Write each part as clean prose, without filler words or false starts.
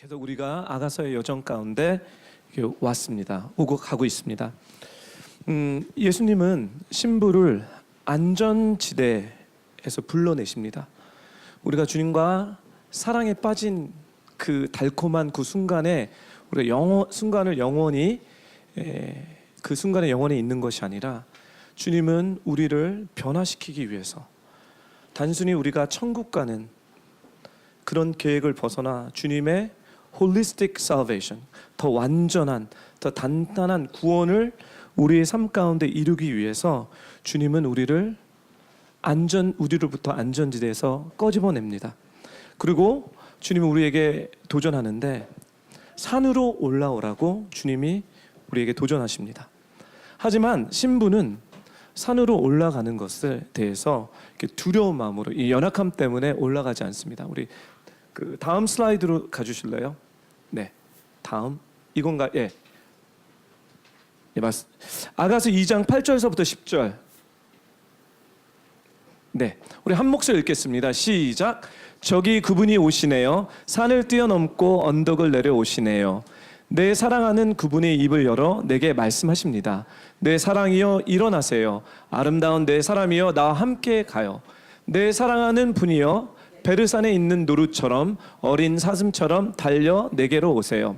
계속 우리가 아가서의 여정 가운데 왔습니다. 오고 가고 있습니다. 예수님은 신부를 안전지대에서 불러내십니다. 우리가 주님과 사랑에 빠진 그 달콤한 그 순간에 우리가 순간을 영원히 그 순간에 영원히 있는 것이 아니라 주님은 우리를 변화시키기 위해서 단순히 우리가 천국 가는 그런 계획을 벗어나 주님의 holistic salvation, 더 완전한, 더 단단한 구원을 우리의 삶 가운데 이루기 위해서 주님은 우리로부터 안전지대에서 꺼집어냅니다. 그리고 주님은 우리에게 도전하는데 산으로 올라오라고 주님이 우리에게 도전하십니다. 하지만 신부는 산으로 올라가는 것에 대해서 두려운 마음으로 이 연약함 때문에 올라가지 않습니다. 우리 그 다음 슬라이드로 가주실래요? 네, 다음 이건가? 예, 맞습니다. 아가서 2장 8절서부터 10절. 네, 우리 한 목소리 읽겠습니다. 시작. 저기 그분이 오시네요. 산을 뛰어넘고 언덕을 내려오시네요. 내 사랑하는 그분의 입을 열어 내게 말씀하십니다. 내 사랑이여 일어나세요. 아름다운 내 사람이여 나와 함께 가요. 내 사랑하는 분이여 베르산에 있는 노루처럼 어린 사슴처럼 달려 내게로 오세요.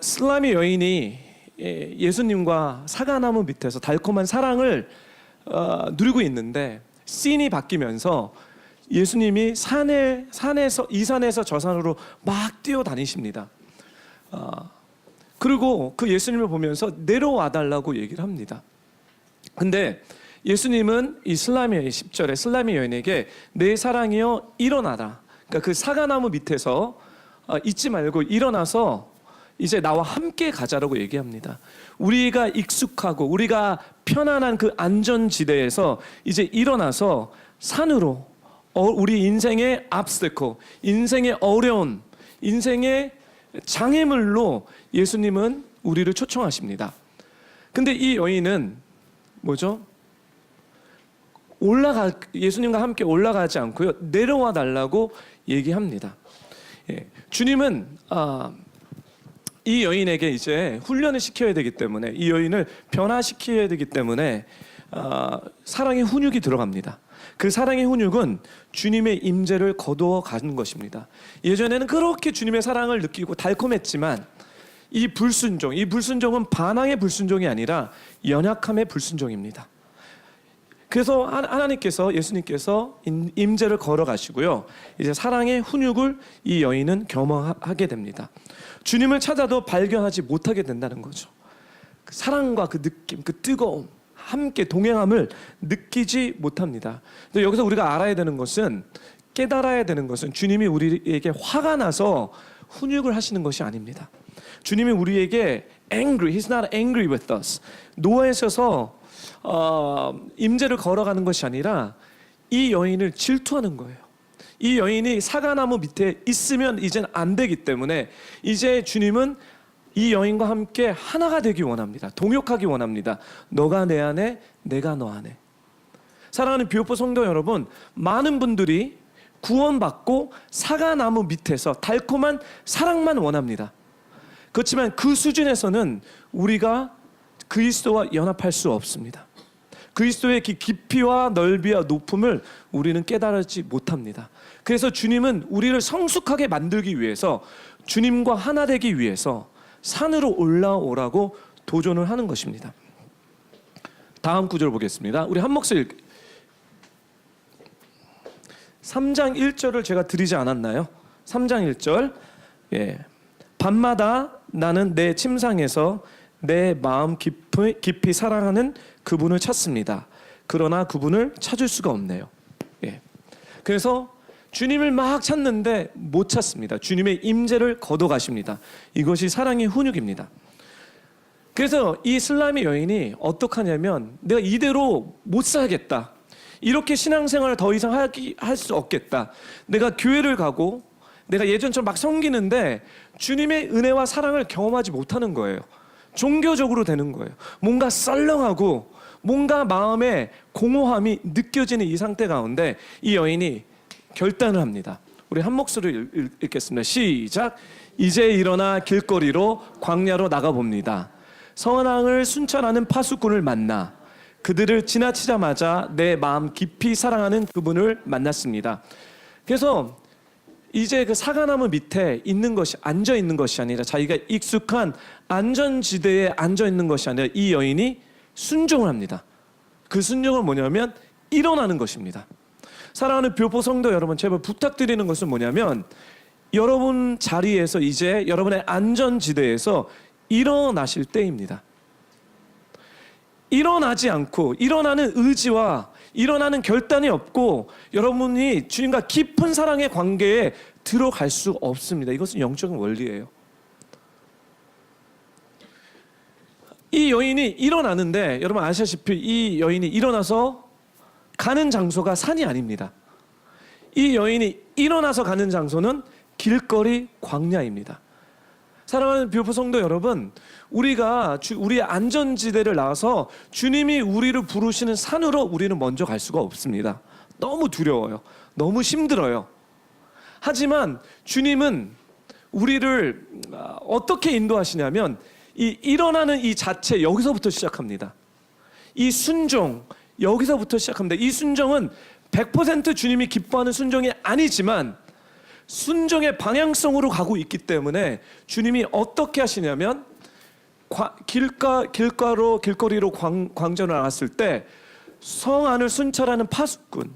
슬라미 여인이 예수님과 사과나무 밑에서 달콤한 사랑을 누리고 있는데 씬이 바뀌면서 예수님이 산에서 이 산에서 저 산으로 막 뛰어다니십니다. 그리고 그 예수님을 보면서 내려와 달라고 얘기를 합니다. 근데 예수님은 이 슬라미 10절에 슬라미 여인에게 내 사랑이여 일어나라. 그러니까 그 사과나무 밑에서 잊지 말고 일어나서 이제 나와 함께 가자라고 얘기합니다. 우리가 익숙하고 우리가 편안한 그 안전지대에서 이제 일어나서 산으로 우리 인생의 obstacle, 인생의 어려운, 인생의 장애물로 예수님은 우리를 초청하십니다. 근데 이 여인은 뭐죠? 예수님과 함께 올라가지 않고요, 내려와 달라고 얘기합니다. 주님은 이 여인에게 이제 훈련을 시켜야 되기 때문에, 이 여인을 변화시켜야 되기 때문에 사랑의 훈육이 들어갑니다. 그 사랑의 훈육은 주님의 임재를 거두어 가는 것입니다. 예전에는 그렇게 주님의 사랑을 느끼고 달콤했지만 이 불순종은 반항의 불순종이 아니라 연약함의 불순종입니다. 그래서 하나님께서, 예수님께서 임재를 걸어가시고요, 이제 사랑의 훈육을 이 여인은 경험하게 됩니다. 주님을 찾아도 발견하지 못하게 된다는 거죠. 그 사랑과 그 느낌, 그 뜨거움, 함께 동행함을 느끼지 못합니다. 근데 여기서 우리가 알아야 되는 것은, 깨달아야 되는 것은 주님이 우리에게 화가 나서 훈육을 하시는 것이 아닙니다. 주님이 우리에게 angry, He's not angry with us, 노하셔서 임재를 걸어가는 것이 아니라 이 여인을 질투하는 거예요. 이 여인이 사과나무 밑에 있으면 이젠 안 되기 때문에 이제 주님은 이 여인과 함께 하나가 되기 원합니다. 동역하기 원합니다. 너가 내 안에, 내가 너 안에. 사랑하는 비오포 성도 여러분, 많은 분들이 구원받고 사과나무 밑에서 달콤한 사랑만 원합니다. 그렇지만 그 수준에서는 우리가 그리스도와 연합할 수 없습니다. 그리스도의 깊이와 넓이와 높음을 우리는 깨달지 못합니다. 그래서 주님은 우리를 성숙하게 만들기 위해서, 주님과 하나 되기 위해서 산으로 올라오라고 도전을 하는 것입니다. 다음 구절 보겠습니다. 우리 한 목소리 3장 1절을 제가 드리지 않았나요? 3장 1절. 밤마다 나는 내 침상에서 내 마음 깊이 사랑하는 그분을 찾습니다. 그러나 그분을 찾을 수가 없네요. 그래서 주님을 막 찾는데 못 찾습니다. 주님의 임재를 거둬가십니다. 이것이 사랑의 훈육입니다. 그래서 이 슬라미 여인이 어떻게 하냐면, 내가 이대로 못 살겠다, 이렇게 신앙생활을 더 이상 할 수 없겠다, 내가 교회를 가고 내가 예전처럼 막 섬기는데 주님의 은혜와 사랑을 경험하지 못하는 거예요. 종교적으로 되는 거예요. 뭔가 썰렁하고 뭔가 마음에 공허함이 느껴지는 이 상태 가운데 이 여인이 결단을 합니다. 우리 한 목소리로 읽겠습니다. 시작. 이제 일어나 길거리로 광야로 나가봅니다. 선왕을 순찰하는 파수꾼을 만나 그들을 지나치자마자 내 마음 깊이 사랑하는 그분을 만났습니다. 그래서 이제 그 사과나무 밑에 있는 것이 앉아 있는 것이 아니라 자기가 익숙한 안전지대에 앉아 있는 것이 아니라 이 여인이 순종을 합니다. 그 순종은 뭐냐면 일어나는 것입니다. 사랑하는 뷰포 성도 여러분, 제발 부탁드리는 것은 뭐냐면 여러분 자리에서 이제 여러분의 안전지대에서 일어나실 때입니다. 일어나지 않고 일어나는 의지와 일어나는 결단이 없고 여러분이 주님과 깊은 사랑의 관계에 들어갈 수 없습니다. 이것은 영적인 원리예요. 이 여인이 일어나는데 여러분 아시다시피 이 여인이 일어나서 가는 장소가 산이 아닙니다. 이 여인이 일어나서 가는 장소는 길거리 광야입니다. 사랑하는 뷰포 성도 여러분, 우리가 우리의 안전지대를 나와서 주님이 우리를 부르시는 산으로 우리는 먼저 갈 수가 없습니다. 너무 두려워요. 너무 힘들어요. 하지만 주님은 우리를 어떻게 인도하시냐면 이 일어나는 이 자체 여기서부터 시작합니다. 이 순종 여기서부터 시작합니다. 이 순종은 100% 주님이 기뻐하는 순종이 아니지만 순종의 방향성으로 가고 있기 때문에 주님이 어떻게 하시냐면 길거리로 광전을 나갔을 때 성 안을 순찰하는 파수꾼,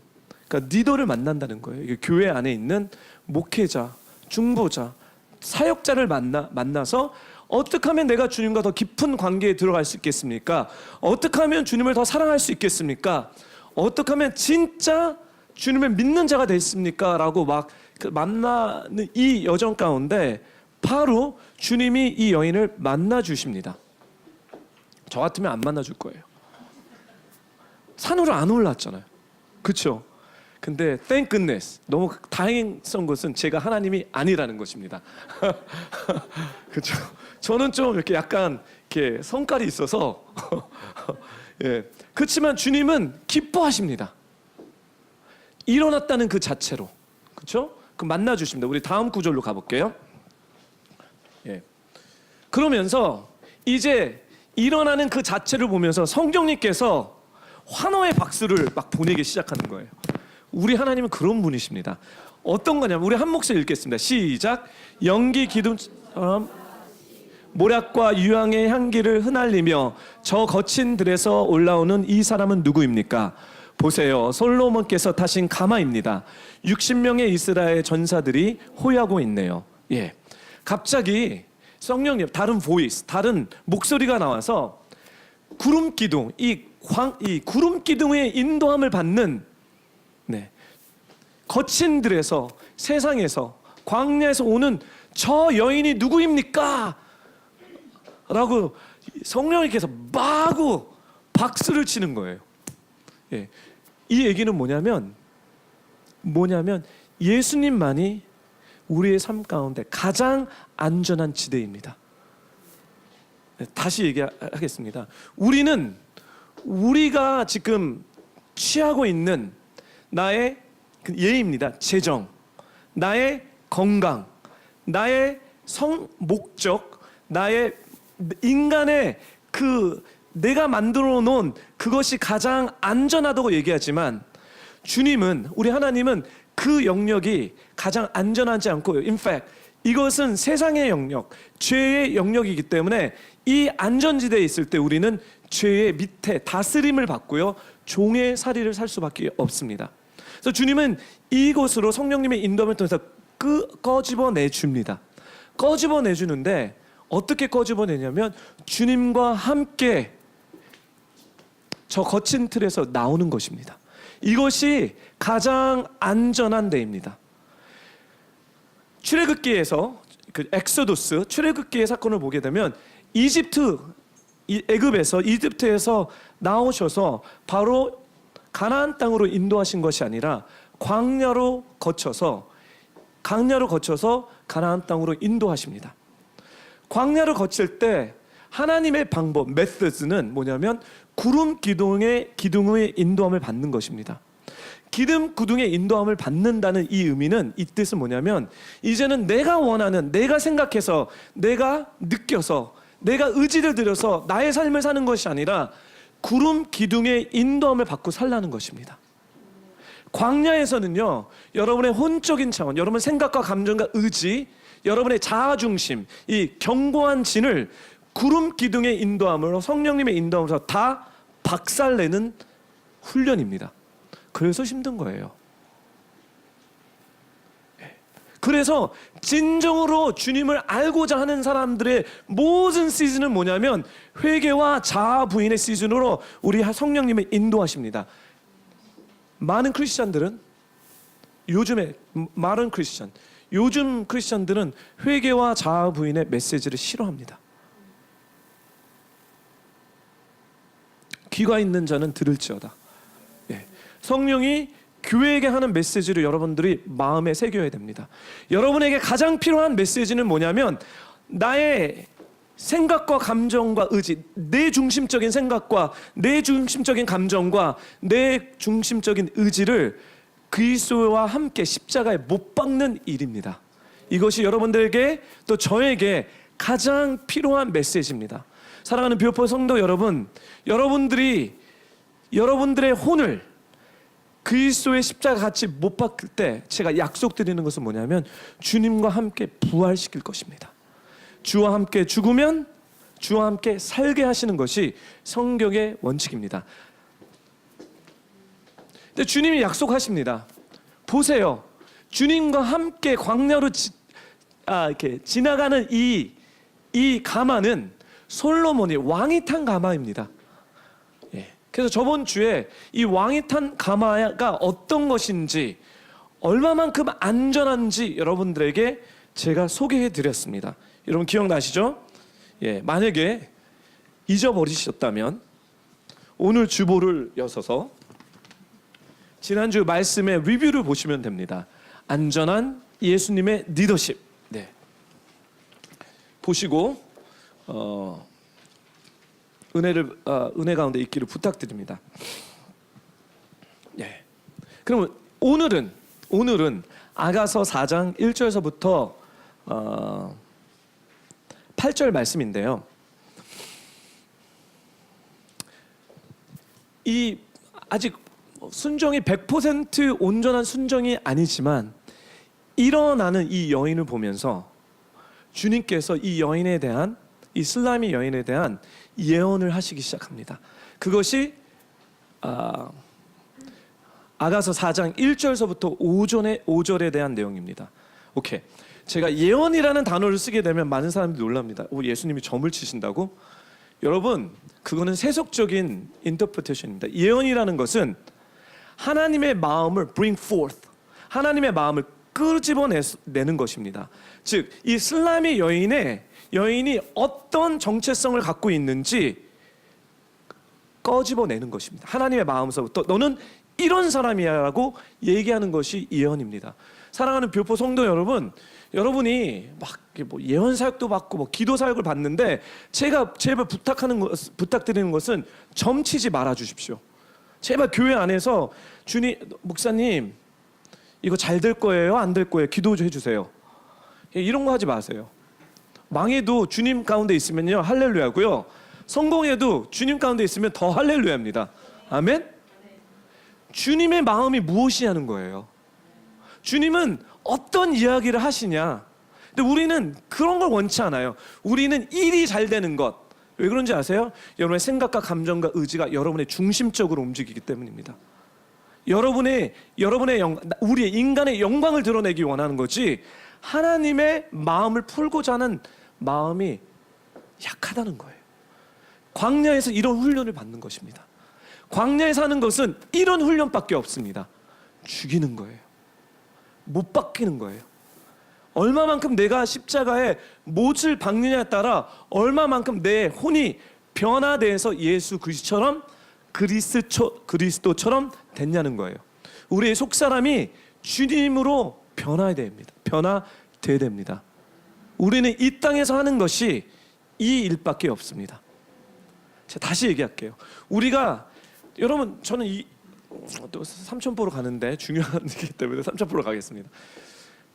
그러니까 리더를 만난다는 거예요. 이게 교회 안에 있는 목회자, 중보자, 사역자를 만나서 어떻게 하면 내가 주님과 더 깊은 관계에 들어갈 수 있겠습니까? 어떻게 하면 주님을 더 사랑할 수 있겠습니까? 어떻게 하면 진짜 주님을 믿는 자가 됐습니까? 라고 막 만나는 이 여정 가운데 바로 주님이 이 여인을 만나 주십니다. 저 같으면 안 만나 줄 거예요. 산으로 안 올랐잖아요. 그렇죠? 근데 thank goodness, 너무 다행스러운 것은 제가 하나님이 아니라는 것입니다. 그렇죠? 저는 좀 이렇게 약간 이렇게 성깔이 있어서 예. 그렇지만 주님은 기뻐하십니다. 일어났다는 그 자체로. 그렇죠? 그 만나 주십니다. 우리 다음 구절로 가볼게요. 예. 그러면서 이제 일어나는 그 자체를 보면서 성령님께서 환호의 박수를 막 보내기 시작하는 거예요. 우리 하나님은 그런 분이십니다. 어떤 거냐면 우리 한 목소리 읽겠습니다. 시작. 연기 기둥처럼 모략과 유향의 향기를 흩날리며 저 거친 들에서 올라오는 이 사람은 누구입니까? 보세요. 솔로몬께서 타신 가마입니다. 60명의 이스라엘 전사들이 호위하고 있네요. 예. 갑자기 성령님 다른 보이스, 다른 목소리가 나와서 구름 기둥, 이 구름 기둥의 인도함을 받는 거친 들에서 세상에서 광야에서 오는 저 여인이 누구입니까? 라고 성령님께서 마구 박수를 치는 거예요. 예. 이 얘기는 뭐냐면 예수님만이 우리의 삶 가운데 가장 안전한 지대입니다. 다시 얘기하겠습니다. 우리가 지금 취하고 있는 나의 예입니다. 재정, 나의 건강, 나의 목적, 나의 인간의 내가 만들어 놓은 그것이 가장 안전하다고 얘기하지만 주님은, 우리 하나님은 그 영역이 가장 안전하지 않고 in fact 이것은 세상의 영역, 죄의 영역이기 때문에 이 안전지대에 있을 때 우리는 죄의 밑에 다스림을 받고요, 종의 살이를 살 수밖에 없습니다. 그래서 주님은 이곳으로 성령님의 인도를 통해서 꺼집어내 줍니다. 꺼집어내 주는데 어떻게 꺼집어내냐면 주님과 함께 저 거친 틀에서 나오는 것입니다. 이것이 가장 안전한 데입니다. 출애굽기에서 그 엑소도스 출애굽기의 사건을 보게 되면 이집트에서 나오셔서 바로 가나안 땅으로 인도하신 것이 아니라 광야로 거쳐서 가나안 땅으로 인도하십니다. 광야를 거칠 때 하나님의 방법, 메시지는 뭐냐면 구름 기둥의 인도함을 받는 것입니다. 기름 구둥의 인도함을 받는다는 이 의미는, 이 뜻은 뭐냐면 이제는 내가 원하는, 내가 생각해서, 내가 느껴서, 내가 의지를 들여서 나의 삶을 사는 것이 아니라 구름 기둥의 인도함을 받고 살라는 것입니다. 광야에서는요, 여러분의 혼적인 차원, 여러분의 생각과 감정과 의지, 여러분의 자아중심, 이 견고한 진을 구름 기둥의 인도함으로, 성령님의 인도함으로 다 박살내는 훈련입니다. 그래서 힘든 거예요. 그래서 진정으로 주님을 알고자 하는 사람들의 모든 시즌은 뭐냐면 회개와 자아 부인의 시즌으로 우리 성령님의 인도하십니다. 많은 크리스찬들은, 요즘 크리스찬들은 회개와 자아 부인의 메시지를 싫어합니다. 귀가 있는 자는 들을지어다. 성령이 교회에게 하는 메시지를 여러분들이 마음에 새겨야 됩니다. 여러분에게 가장 필요한 메시지는 뭐냐면 나의 생각과 감정과 의지, 내 중심적인 생각과 내 중심적인 감정과 내 중심적인 의지를 그리스도와 함께 십자가에 못 박는 일입니다. 이것이 여러분들에게, 또 저에게 가장 필요한 메시지입니다. 사랑하는 뷰포 성도 여러분, 여러분들의 혼을 그리스도의 십자가 같이 못 박을 때 제가 약속드리는 것은 뭐냐면 주님과 함께 부활시킬 것입니다. 주와 함께 죽으면 주와 함께 살게 하시는 것이 성경의 원칙입니다. 근데 주님이 약속하십니다. 보세요. 주님과 함께 광야로 이렇게 지나가는 이 가마는 솔로몬이 왕이 탄 가마입니다. 그래서 저번 주에 이 왕이 탄 가마가 어떤 것인지, 얼마만큼 안전한지 여러분들에게 제가 소개해 드렸습니다. 여러분 기억나시죠? 만약에 잊어버리셨다면 오늘 주보를 여서서 지난주 말씀의 리뷰를 보시면 됩니다. 안전한 예수님의 리더십. 보시고 은혜 가운데 있기를 부탁드립니다. 그러면 오늘은 아가서 4장 1절에서부터 8절 말씀인데요. 이 아직 순종이 100% 온전한 순종이 아니지만 일어나는 이 여인을 보면서 주님께서 이 여인에 대한, 이 슬라미 여인에 대한 예언을 하시기 시작합니다. 그것이 아가서 4장 1절서부터 5절에 대한 내용입니다. 오케이. 제가 예언이라는 단어를 쓰게 되면 많은 사람들이 놀랍니다. 예수님이 점을 치신다고? 여러분, 그거는 세속적인 인터프레테이션입니다. 예언이라는 것은 하나님의 마음을 bring forth, 하나님의 마음을 끄집어내는 것입니다. 즉, 이 슬라미 여인이 어떤 정체성을 갖고 있는지 꺼집어내는 것입니다. 하나님의 마음서부터 너는 이런 사람이야 라고 얘기하는 것이 예언입니다. 사랑하는 뷰포 성도 여러분, 여러분이 막 뭐 예언 사역도 받고 뭐 기도 사역을 받는데 제가 제발 부탁드리는 것은 점치지 말아 주십시오. 제발 교회 안에서 주님, 목사님 이거 잘 될 거예요? 안 될 거예요? 기도 좀 해주세요. 이런 거 하지 마세요. 망해도 주님 가운데 있으면요 할렐루야고요. 성공해도 주님 가운데 있으면 더 할렐루야입니다. 아멘? 주님의 마음이 무엇이냐는 거예요. 주님은 어떤 이야기를 하시냐. 근데 우리는 그런 걸 원치 않아요. 우리는 일이 잘 되는 것. 왜 그런지 아세요? 여러분의 생각과 감정과 의지가 여러분의 중심적으로 움직이기 때문입니다. 우리의 인간의 영광을 드러내기 원하는 거지, 하나님의 마음을 풀고자 하는 마음이 약하다는 거예요. 광야에서 이런 훈련을 받는 것입니다. 광야에 사는 것은 이런 훈련밖에 없습니다. 죽이는 거예요. 못 박히는 거예요. 얼마만큼 내가 십자가에 못을 박느냐에 따라 얼마만큼 내 혼이 변화돼서 예수 그리스도처럼 됐냐는 거예요. 우리의 속사람이 주님으로 변화돼야 됩니다. 우리는 이 땅에서 하는 것이 이 일밖에 없습니다. 제가 다시 얘기할게요. 여러분, 저는 또 삼천포로 가는데 중요한 일이기 때문에 삼천포로 가겠습니다.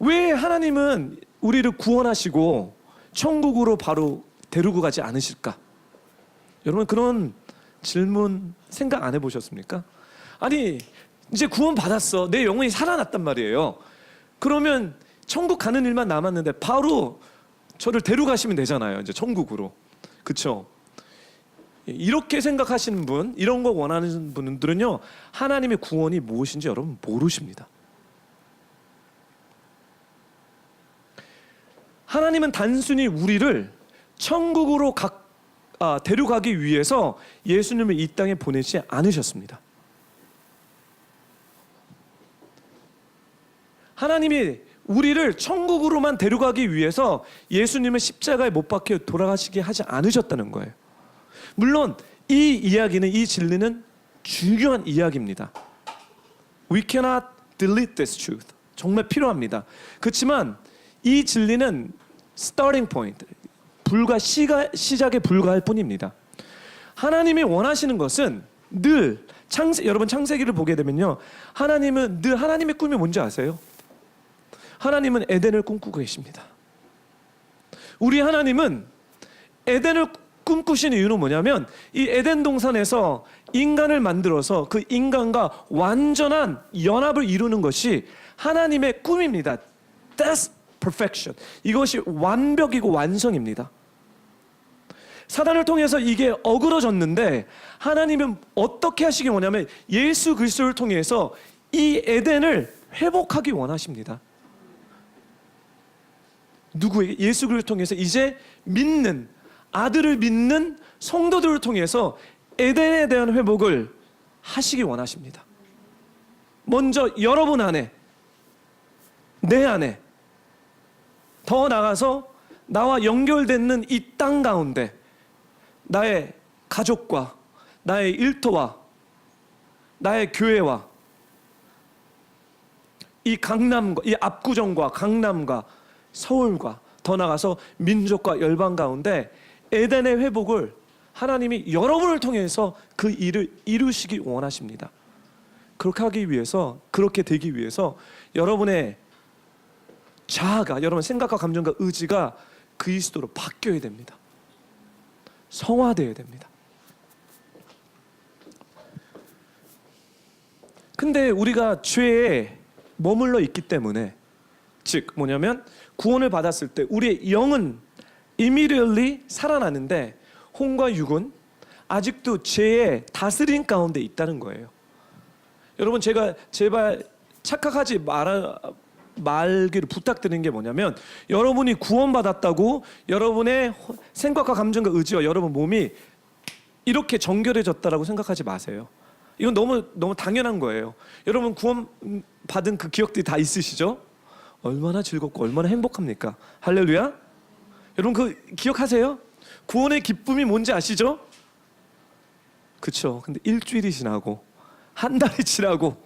왜 하나님은 우리를 구원하시고 천국으로 바로 데리고 가지 않으실까? 여러분 그런 질문 생각 안 해보셨습니까? 아니 이제 구원 받았어, 내 영혼이 살아났단 말이에요. 그러면 천국 가는 일만 남았는데 바로 저를 데려가시면 되잖아요, 이제 천국으로. 그렇죠? 이렇게 생각하시는 분, 이런 거 원하는 분들은요, 하나님의 구원이 무엇인지 여러분 모르십니다. 하나님은 단순히 우리를 천국으로 데려가기 위해서 예수님을 이 땅에 보내지 않으셨습니다. 하나님이 우리를 천국으로만 데려가기 위해서 예수님을 십자가에 못 박혀 돌아가시게 하지 않으셨다는 거예요. 물론 이 이야기는, 이 진리는 중요한 이야기입니다. We cannot delete this truth. 정말 필요합니다. 그렇지만 이 진리는 starting point, 시작에 불과할 뿐입니다. 하나님이 원하시는 것은 늘 여러분 창세기를 보게 되면요, 하나님은 늘 하나님의 꿈이 뭔지 아세요? 하나님은 에덴을 꿈꾸고 계십니다. 우리 하나님은 에덴을 꿈꾸신 이유는 뭐냐면 이 에덴 동산에서 인간을 만들어서 그 인간과 완전한 연합을 이루는 것이 하나님의 꿈입니다. That's perfection. 이것이 완벽이고 완성입니다. 사단을 통해서 이게 어그러졌는데 하나님은 어떻게 하시기 원하냐면 예수 그리스도를 통해서 이 에덴을 회복하기 원하십니다. 누구에게? 예수 그리스도를 통해서 이제 믿는, 아들을 믿는 성도들을 통해서 에덴에 대한 회복을 하시기 원하십니다. 먼저 여러분 안에, 내 안에, 더 나아가서 나와 연결되는 이 땅 가운데 나의 가족과 나의 일터와 나의 교회와 이 강남과 이 압구정과 강남과 서울과 더 나아가서 민족과 열방 가운데 에덴의 회복을 하나님이 여러분을 통해서 그 일을 이루시기 원하십니다. 그렇게 하기 위해서, 그렇게 되기 위해서 여러분의 자아가, 여러분 생각과 감정과 의지가 그리스도로 바뀌어야 됩니다. 성화되어야 됩니다. 근데 우리가 죄에 머물러 있기 때문에, 즉 뭐냐면 구원을 받았을 때 우리의 영은 immediately 살아나는데 혼과 육은 아직도 죄의 다스림 가운데 있다는 거예요. 여러분 제가 제발 착각하지 말기를 부탁드리는 게 뭐냐면, 여러분이 구원받았다고 여러분의 생각과 감정과 의지와 여러분 몸이 이렇게 정결해졌다라고 생각하지 마세요. 이건 너무 당연한 거예요. 여러분 구원받은 그 기억들이 다 있으시죠? 얼마나 즐겁고 얼마나 행복합니까? 할렐루야. 여러분 그 기억하세요? 구원의 기쁨이 뭔지 아시죠? 그렇죠. 근데 일주일이 지나고 한 달이 지나고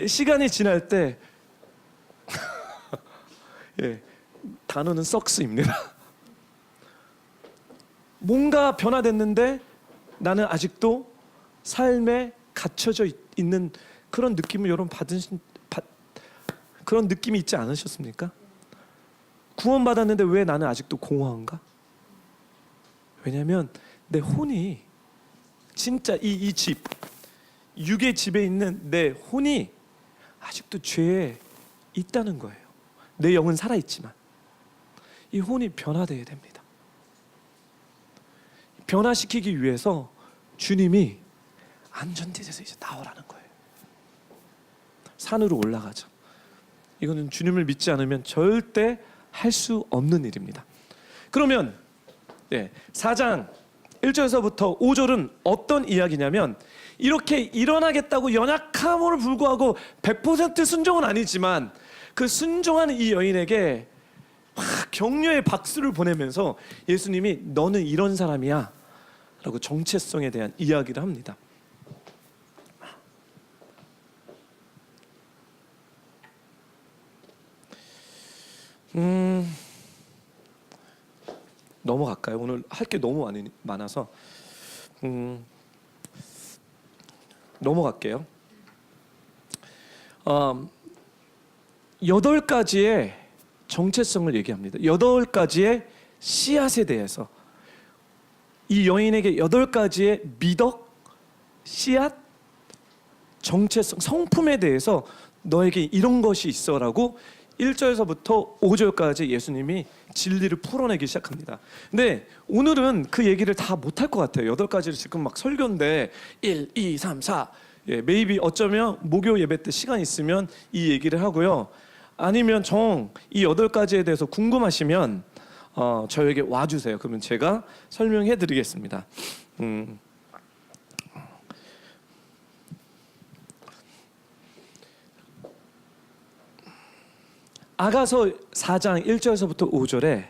시간이 지날 때 예, 단어는 썩스입니다. 뭔가 변화됐는데 나는 아직도 삶에 갇혀져 있는 그런 느낌을 여러분 그런 느낌이 있지 않으셨습니까? 구원받았는데 왜 나는 아직도 공허한가? 왜냐하면 내 혼이 진짜 이 집, 육의 집에 있는 내 혼이 아직도 죄에 있다는 거예요. 내 영은 살아있지만 이 혼이 변화되어야 됩니다. 변화시키기 위해서 주님이 안전지대에서 이제 나오라는 거예요. 산으로 올라가자. 이거는 주님을 믿지 않으면 절대 할 수 없는 일입니다. 그러면 4장 1절에서부터 5절은 어떤 이야기냐면, 이렇게 일어나겠다고 연약함을 불구하고 100% 순종은 아니지만 그 순종하는 이 여인에게 막 격려의 박수를 보내면서 예수님이 너는 이런 사람이야 라고 정체성에 대한 이야기를 합니다. 넘어갈까요? 오늘 할 게 너무 많아서 넘어갈게요. 8가지의 정체성을 얘기합니다. 8가지의 씨앗에 대해서 이 여인에게 8가지의 미덕, 씨앗, 정체성, 성품에 대해서 너에게 이런 것이 있어라고 1절에서부터 5절까지 예수님이 진리를 풀어내기 시작합니다. 근데 오늘은 그 얘기를 다 못할 것 같아요. 8가지를 지금 막 설교인데 1, 2, 3, 4 메이비 어쩌면 목요 예배 때 시간 있으면 이 얘기를 하고요. 아니면 이 8가지에 대해서 궁금하시면 저에게 와주세요. 그러면 제가 설명해 드리겠습니다. 아가서 4장 1절에서부터 5절에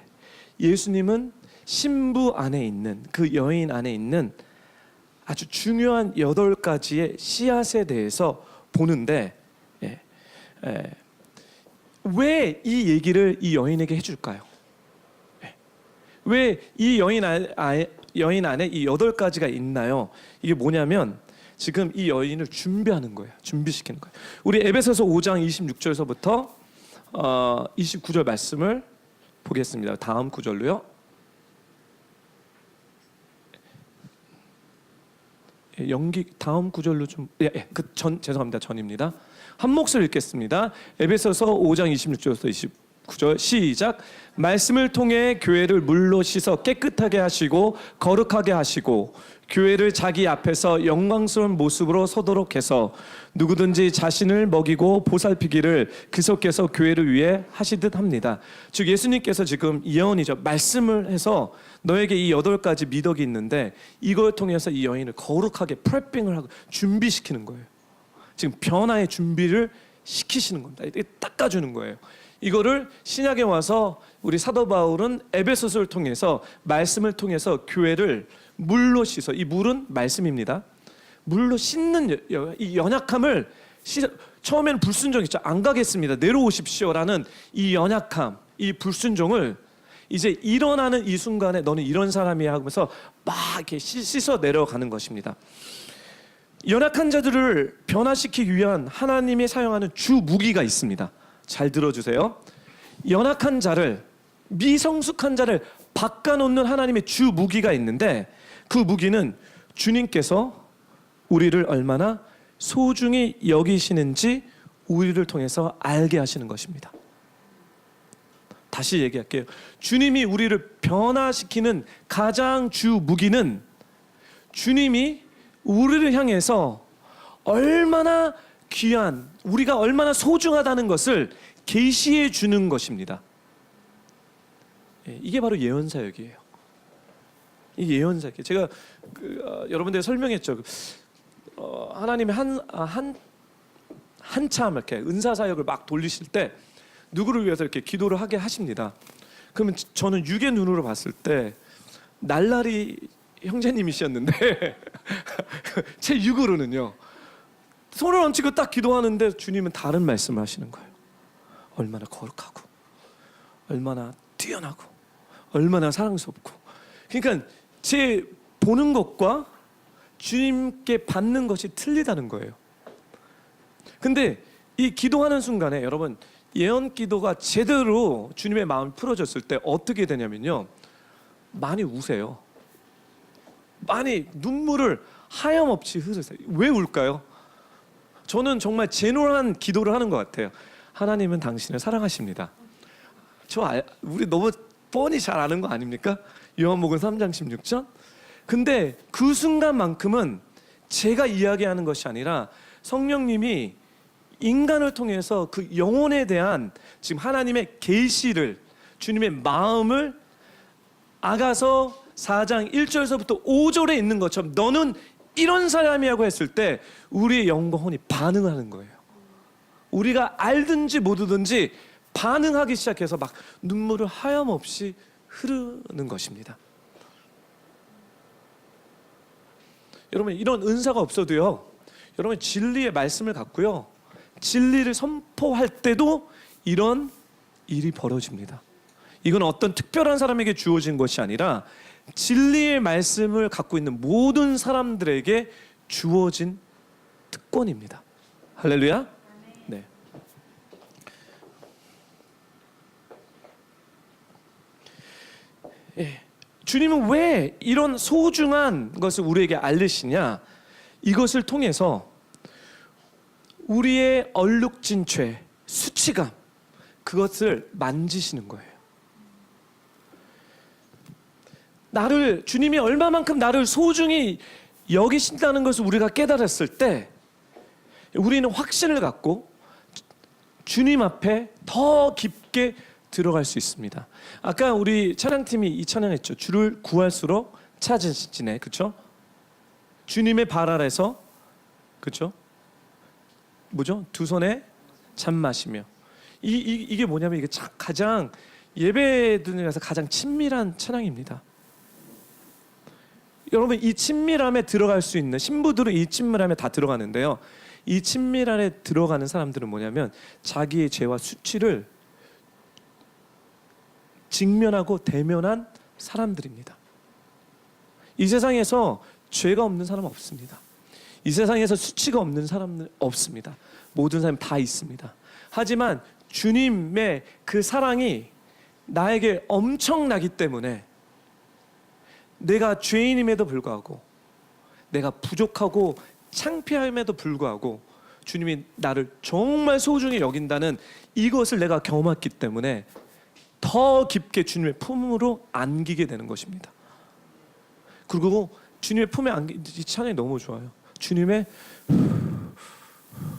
예수님은 신부 안에 있는 그 여인 안에 있는 아주 중요한 8가지의 씨앗에 대해서 보는데 왜 이 얘기를 이 여인에게 해줄까요? 왜 이 여인 안에 이 8가지가 있나요? 이게 뭐냐면 지금 이 여인을 준비하는 거예요. 준비시키는 거예요. 우리 에베소서 5장 26절에서부터 29절 말씀을 보겠습니다. 다음 구절로요. 연기 다음 구절로 좀 죄송합니다. 전입니다. 한 목소리 읽겠습니다. 에베소서 5장 26절에서 29절 시작. 말씀을 통해 교회를 물로 씻어 깨끗하게 하시고 거룩하게 하시고 교회를 자기 앞에서 영광스러운 모습으로 서도록 해서 누구든지 자신을 먹이고 보살피기를 그리스도께서 교회를 위해 하시듯 합니다. 즉 예수님께서 지금 예언이죠. 말씀을 해서 너에게 이 8가지 미덕이 있는데 이걸 통해서 이 여인을 거룩하게 프레핑을 하고 준비시키는 거예요. 지금 변화의 준비를 시키시는 겁니다. 닦아주는 거예요. 이거를 신약에 와서 우리 사도 바울은 에베소서를 통해서 말씀을 통해서 교회를 물로 씻어, 이 물은 말씀입니다. 물로 씻는 이 연약함을 처음에는 불순종이죠. 안 가겠습니다. 내려오십시오라는 이 연약함, 이 불순종을 이제 일어나는 이 순간에 너는 이런 사람이야 하면서 막 이렇게 씻어 내려가는 것입니다. 연약한 자들을 변화시키기 위한 하나님이 사용하는 주 무기가 있습니다. 잘 들어주세요. 연약한 자를, 미성숙한 자를 바꿔놓는 하나님의 주 무기가 있는데 그 무기는 주님께서 우리를 얼마나 소중히 여기시는지 우리를 통해서 알게 하시는 것입니다. 다시 얘기할게요. 주님이 우리를 변화시키는 가장 주 무기는 주님이 우리를 향해서 얼마나 귀한, 우리가 얼마나 소중하다는 것을 계시해 주는 것입니다. 이게 바로 예언사역이에요. 이 예언사역. 제가 여러분들 설명했죠. 하나님이 한참 이렇게 은사사역을 막 돌리실 때 누구를 위해서 이렇게 기도를 하게 하십니다. 그러면 저는 육의 눈으로 봤을 때 날라리 형제님이셨는데 제 육으로는요. 손을 얹히고 딱 기도하는데 주님은 다른 말씀을 하시는 거예요. 얼마나 거룩하고 얼마나 뛰어나고 얼마나 사랑스럽고. 그러니까 제 보는 것과 주님께 받는 것이 틀리다는 거예요. 근데 이 기도하는 순간에 여러분 예언 기도가 제대로 주님의 마음이 풀어졌을 때 어떻게 되냐면요. 많이 우세요. 많이 눈물을 하염없이 흐르세요. 왜 울까요? 저는 정말 제노한 기도를 하는 것 같아요. 하나님은 당신을 사랑하십니다. 우리 너무 뻔히 잘 아는 거 아닙니까? 요한복음 3장 16절. 근데 그 순간만큼은 제가 이야기하는 것이 아니라 성령님이 인간을 통해서 그 영혼에 대한 지금 하나님의 계시를, 주님의 마음을 아가서 4장 1절에서부터 5절에 있는 것처럼 너는 이런 사람이라고 했을 때 우리의 영과 혼이 반응하는 거예요. 우리가 알든지 모르든지 반응하기 시작해서 막 눈물을 하염없이 흐르는 것입니다. 여러분 이런 은사가 없어도요. 여러분 진리의 말씀을 갖고요. 진리를 선포할 때도 이런 일이 벌어집니다. 이건 어떤 특별한 사람에게 주어진 것이 아니라 진리의 말씀을 갖고 있는 모든 사람들에게 주어진 특권입니다. 할렐루야. 네. 예. 주님은 왜 이런 소중한 것을 우리에게 알리시냐? 이것을 통해서 우리의 얼룩진 죄, 수치감, 그것을 만지시는 거예요. 주님이 얼마만큼 나를 소중히 여기신다는 것을 우리가 깨달았을 때 우리는 확신을 갖고 주님 앞에 더 깊게 들어갈 수 있습니다. 아까 우리 찬양팀이 이 찬양했죠. 주를 구할수록 찾으시네, 그렇죠? 주님의 발 아래서, 그렇죠? 뭐죠? 두 손에 잠 마시며. 이게 뭐냐면 이게 가장 예배 중에서 가장 친밀한 찬양입니다. 여러분, 이 친밀함에 들어갈 수 있는 신부들은 이 친밀함에 다 들어가는데요. 이 친밀함에 들어가는 사람들은 뭐냐면 자기의 죄와 수치를 직면하고 대면한 사람들입니다. 이 세상에서 죄가 없는 사람은 없습니다. 이 세상에서 수치가 없는 사람은 없습니다. 모든 사람이 다 있습니다. 하지만 주님의 그 사랑이 나에게 엄청나기 때문에 내가 죄인임에도 불구하고, 내가 부족하고 창피함에도 불구하고 주님이 나를 정말 소중히 여긴다는 이것을 내가 경험했기 때문에 더 깊게 주님의 품으로 안기게 되는 것입니다. 그리고 주님의 품에 안기는 이 찬양이 너무 좋아요. 주님의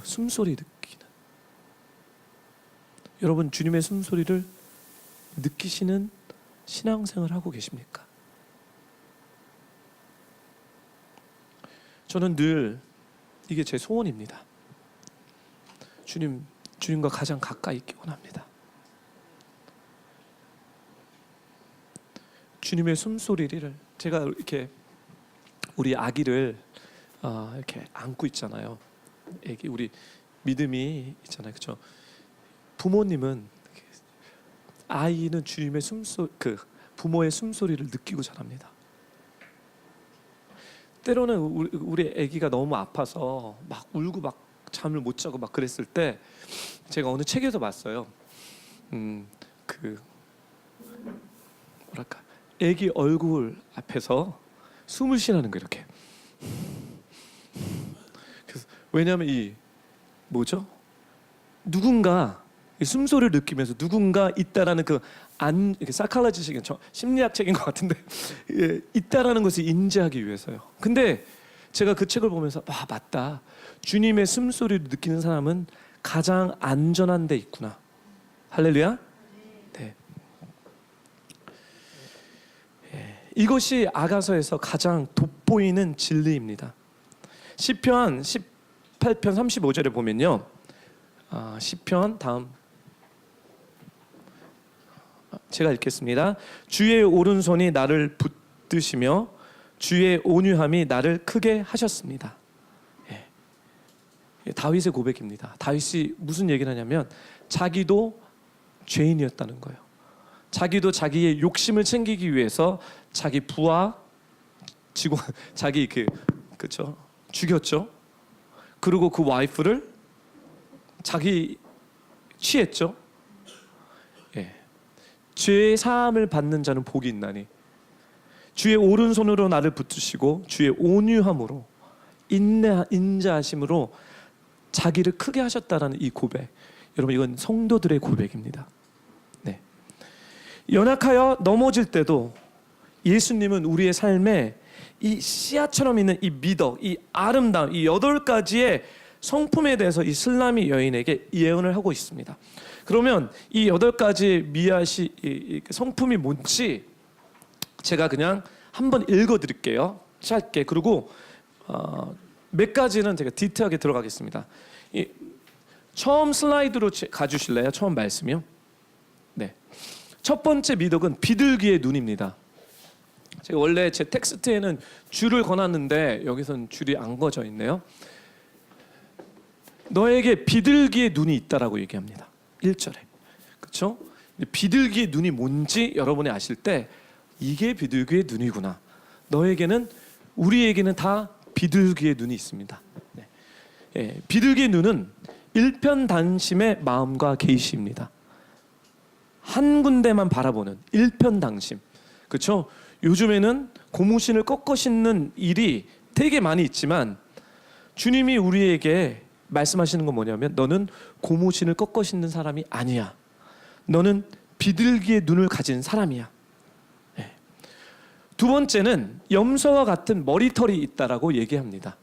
숨소리 느끼는. 여러분, 주님의 숨소리를 느끼시는 신앙생활을 하고 계십니까? 저는 늘 이게 제 소원입니다. 주님과 가장 가까이 있기 원합니다. 주님의 숨소리를, 제가 이렇게 우리 아기를 이렇게 안고 있잖아요. 애기, 우리 믿음이 있잖아요, 그렇죠? 부모님은, 아이는 주님의 부모의 숨소리를 느끼고 자랍니다. 때로는 우리 아기가 너무 아파서 막 울고 막 잠을 못 자고 막 그랬을 때 제가 어느 책에서 봤어요. 뭐랄까, 아기 얼굴 앞에서 숨을 쉬라는 거, 이렇게. 그래서 왜냐하면 누군가 이 숨소리를 느끼면서 누군가 있다라는 사이콜로지적인 심리학책인 것 같은데 있다라는 것을 인지하기 위해서요. 근데 제가 그 책을 보면서 맞다. 주님의 숨소리를 느끼는 사람은 가장 안전한 데 있구나. 할렐루야. 네. 이것이 아가서에서 가장 돋보이는 진리입니다. 시편 18편 35절에 보면요. 시편 다음 제가 읽겠습니다. 주의 오른손이 나를 붙드시며 주의 온유함이 나를 크게 하셨습니다. 다윗의 고백입니다. 다윗이 무슨 얘기를 하냐면 자기도 죄인이었다는 거예요. 자기도 자기의 욕심을 챙기기 위해서 자기 부하 직원 그렇죠, 죽였죠. 그리고 그 와이프를 자기 취했죠. 죄의 사함을 받는 자는 복이 있나니 주의 오른손으로 나를 붙드시고 주의 온유함으로 인자하심으로 자기를 크게 하셨다라는 이 고백, 여러분, 이건 성도들의 고백입니다. 네. 연약하여 넘어질 때도 예수님은 우리의 삶에 이 씨앗처럼 있는 이 미덕, 이 아름다움, 이 8가지의 성품에 대해서 이 슬라미 여인에게 예언을 하고 있습니다. 그러면 이 8가지 이 성품이 뭔지 제가 그냥 한번 읽어드릴게요. 짧게. 그리고 몇 가지는 제가 디테일하게 들어가겠습니다. 처음 슬라이드로 가주실래요? 처음 말씀이요. 네. 첫 번째 미덕은 비둘기의 눈입니다. 제가 원래 제 텍스트에는 줄을 거놨는데 여기서는 줄이 안 거져 있네요. 너에게 비둘기의 눈이 있다라고 얘기합니다. 1절에. 그렇죠? 비둘기의 눈이 뭔지 여러분이 아실 때 이게 비둘기의 눈이구나. 우리에게는 다 비둘기의 눈이 있습니다. 네. 비둘기의 눈은 일편단심의 마음과 계시입니다. 한 군데만 바라보는 일편단심. 그렇죠? 요즘에는 고무신을 꺾어 신는 일이 되게 많이 있지만 주님이 우리에게 말씀하시는 건 뭐냐면 너는 고무신을 꺾어 신는 사람이 아니야. 너는 비둘기의 눈을 가진 사람이야. 두 번째는 염소와 같은 머리털이 있다라고 얘기합니다.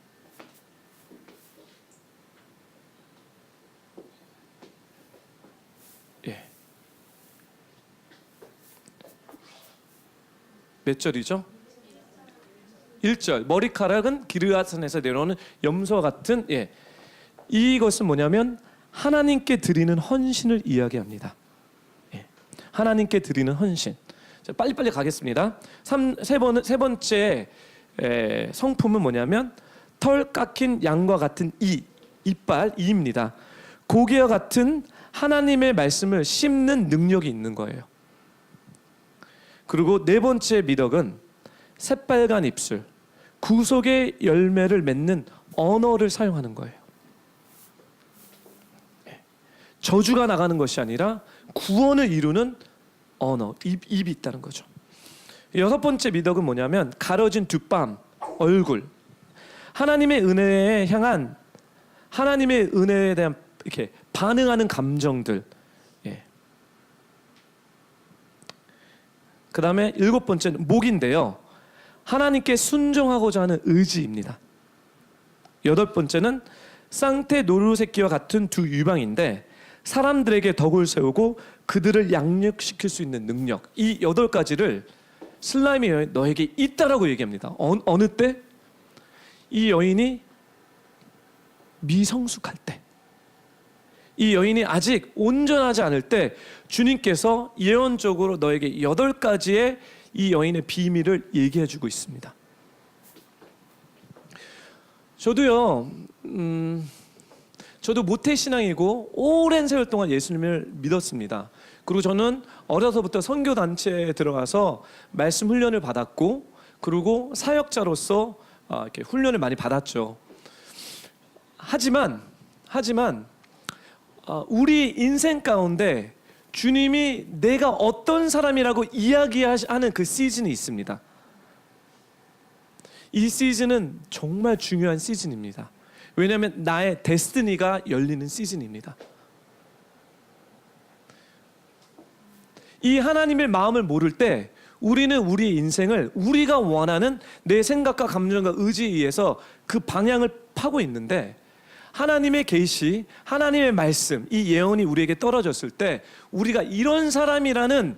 몇 절이죠? 1절. 머리카락은 기르앗산에서 내려오는 염소와 같은 이것은 뭐냐면 하나님께 드리는 헌신을 이야기합니다. 하나님께 드리는 헌신. 자, 빨리빨리 가겠습니다. 세 번째 성품은 뭐냐면 털 깎인 양과 같은 이빨, 이입니다. 고기와 같은 하나님의 말씀을 씹는 능력이 있는 거예요. 그리고 네 번째 미덕은 새빨간 입술, 구속의 열매를 맺는 언어를 사용하는 거예요. 저주가 나가는 것이 아니라 구원을 이루는 언어, 입이 있다는 거죠. 여섯 번째 미덕은 뭐냐면 가려진 뒷밤, 얼굴, 하나님의 은혜에 향한 하나님의 은혜에 대한 이렇게 반응하는 감정들. 그 다음에 일곱 번째는 목인데요. 하나님께 순종하고자 하는 의지입니다. 여덟 번째는 쌍태 노루새끼와 같은 두 유방인데 사람들에게 덕을 세우고 그들을 양육시킬 수 있는 능력. 이 8가지를 슬라임의 여인 너에게 있다라고 얘기합니다. 어느 때? 이 여인이 미성숙할 때. 이 여인이 아직 온전하지 않을 때 주님께서 예언적으로 너에게 8가지의 이 여인의 비밀을 얘기해 주고 있습니다. 저도요, 저도 모태신앙이고 오랜 세월 동안 예수님을 믿었습니다. 그리고 저는 어려서부터 선교단체에 들어가서 말씀 훈련을 받았고 그리고 사역자로서 이렇게 훈련을 많이 받았죠. 하지만 우리 인생 가운데 주님이 내가 어떤 사람이라고 이야기하는 그 시즌이 있습니다. 이 시즌은 정말 중요한 시즌입니다. 왜냐하면 나의 데스티니가 열리는 시즌입니다. 이 하나님의 마음을 모를 때 우리는 우리의 인생을 우리가 원하는 내 생각과 감정과 의지에 의해서 그 방향을 파고 있는데 하나님의 계시, 하나님의 말씀, 이 예언이 우리에게 떨어졌을 때 우리가 이런 사람이라는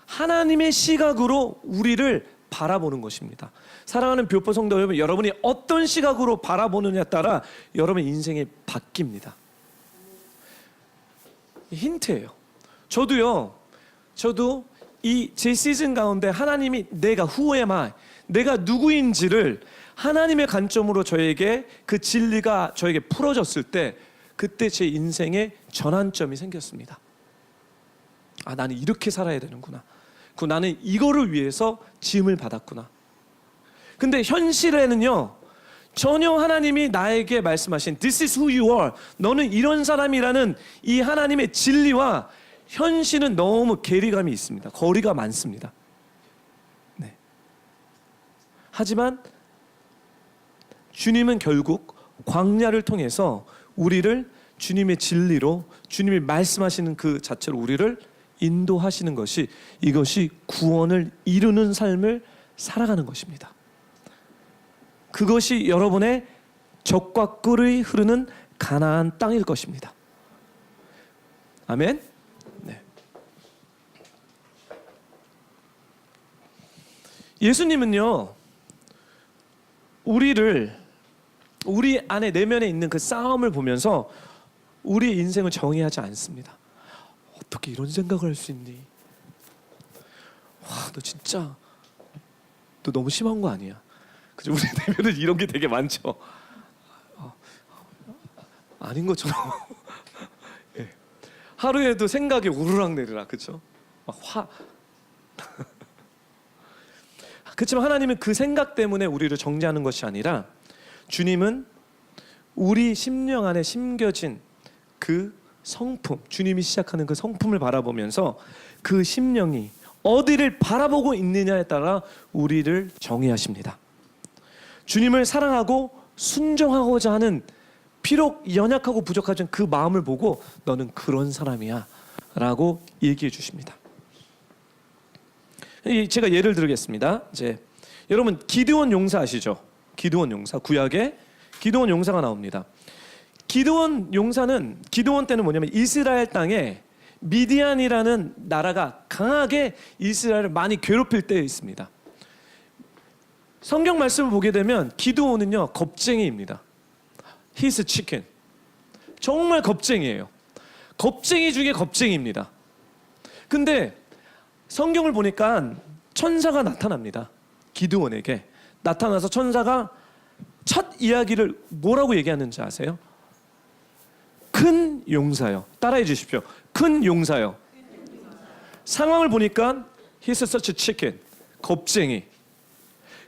하나님의 시각으로 우리를 바라보는 것입니다. 사랑하는 뷰포 성도 여러분, 여러분이 어떤 시각으로 바라보느냐에 따라 여러분의 인생이 바뀝니다. 힌트예요. 저도 이 제 시즌 가운데 하나님이 내가 who am I, 내가 누구인지를 하나님의 관점으로 저에게 그 진리가 저에게 풀어졌을 때 그때 제 인생에 전환점이 생겼습니다. 아, 나는 이렇게 살아야 되는구나. 나는 이거를 위해서 지음을 받았구나. 근데 현실에는요, 전혀 하나님이 나에게 말씀하신 This is who you are, 너는 이런 사람이라는 이 하나님의 진리와 현실은 너무 괴리감이 있습니다. 거리가 많습니다. 네. 하지만 주님은 결국 광야를 통해서 우리를 주님의 진리로, 주님이 말씀하시는 그 자체로 우리를 인도하시는 것이, 이것이 구원을 이루는 삶을 살아가는 것입니다. 그것이 여러분의 젖과 꿀이 흐르는 가나안 땅일 것입니다. 아멘. 네. 예수님은요, 우리 안에 내면에 있는 그 싸움을 보면서 우리의 인생을 정의하지 않습니다. 어떻게 이런 생각을 할 수 있니? 와, 너 진짜 너 너무 심한 거 아니야? 그죠? 우리 내면은 이런 게 되게 많죠. 아닌 것처럼. 예. 하루에도 생각이 우르락내리락, 그렇죠? 막 화. 그렇지만 하나님은 그 생각 때문에 우리를 정죄하는 것이 아니라 주님은 우리 심령 안에 심겨진 그 성품, 주님이 시작하는 그 성품을 바라보면서 그 심령이 어디를 바라보고 있느냐에 따라 우리를 정의하십니다. 주님을 사랑하고 순종하고자 하는 비록 연약하고 부족하지만 그 마음을 보고 너는 그런 사람이야 라고 얘기해 주십니다. 제가 예를 들겠습니다. 이제 여러분 기드온 용사 아시죠? 기드온 용사, 구약에 기드온 용사가 나옵니다. 기드온 용사는, 기드온 때는 뭐냐면 이스라엘 땅에 미디안이라는 나라가 강하게 이스라엘을 많이 괴롭힐 때에 있습니다. 성경 말씀을 보게 되면 기드온은요 겁쟁이입니다. He's a chicken. 정말 겁쟁이에요. 겁쟁이 중에 겁쟁이입니다. 근데 성경을 보니까 천사가 나타납니다. 기드온에게 나타나서 천사가 첫 이야기를 뭐라고 얘기하는지 아세요? 큰 용사요. 따라해 주십시오. 큰 용사요. 상황을 보니까 He's such a chicken. 겁쟁이.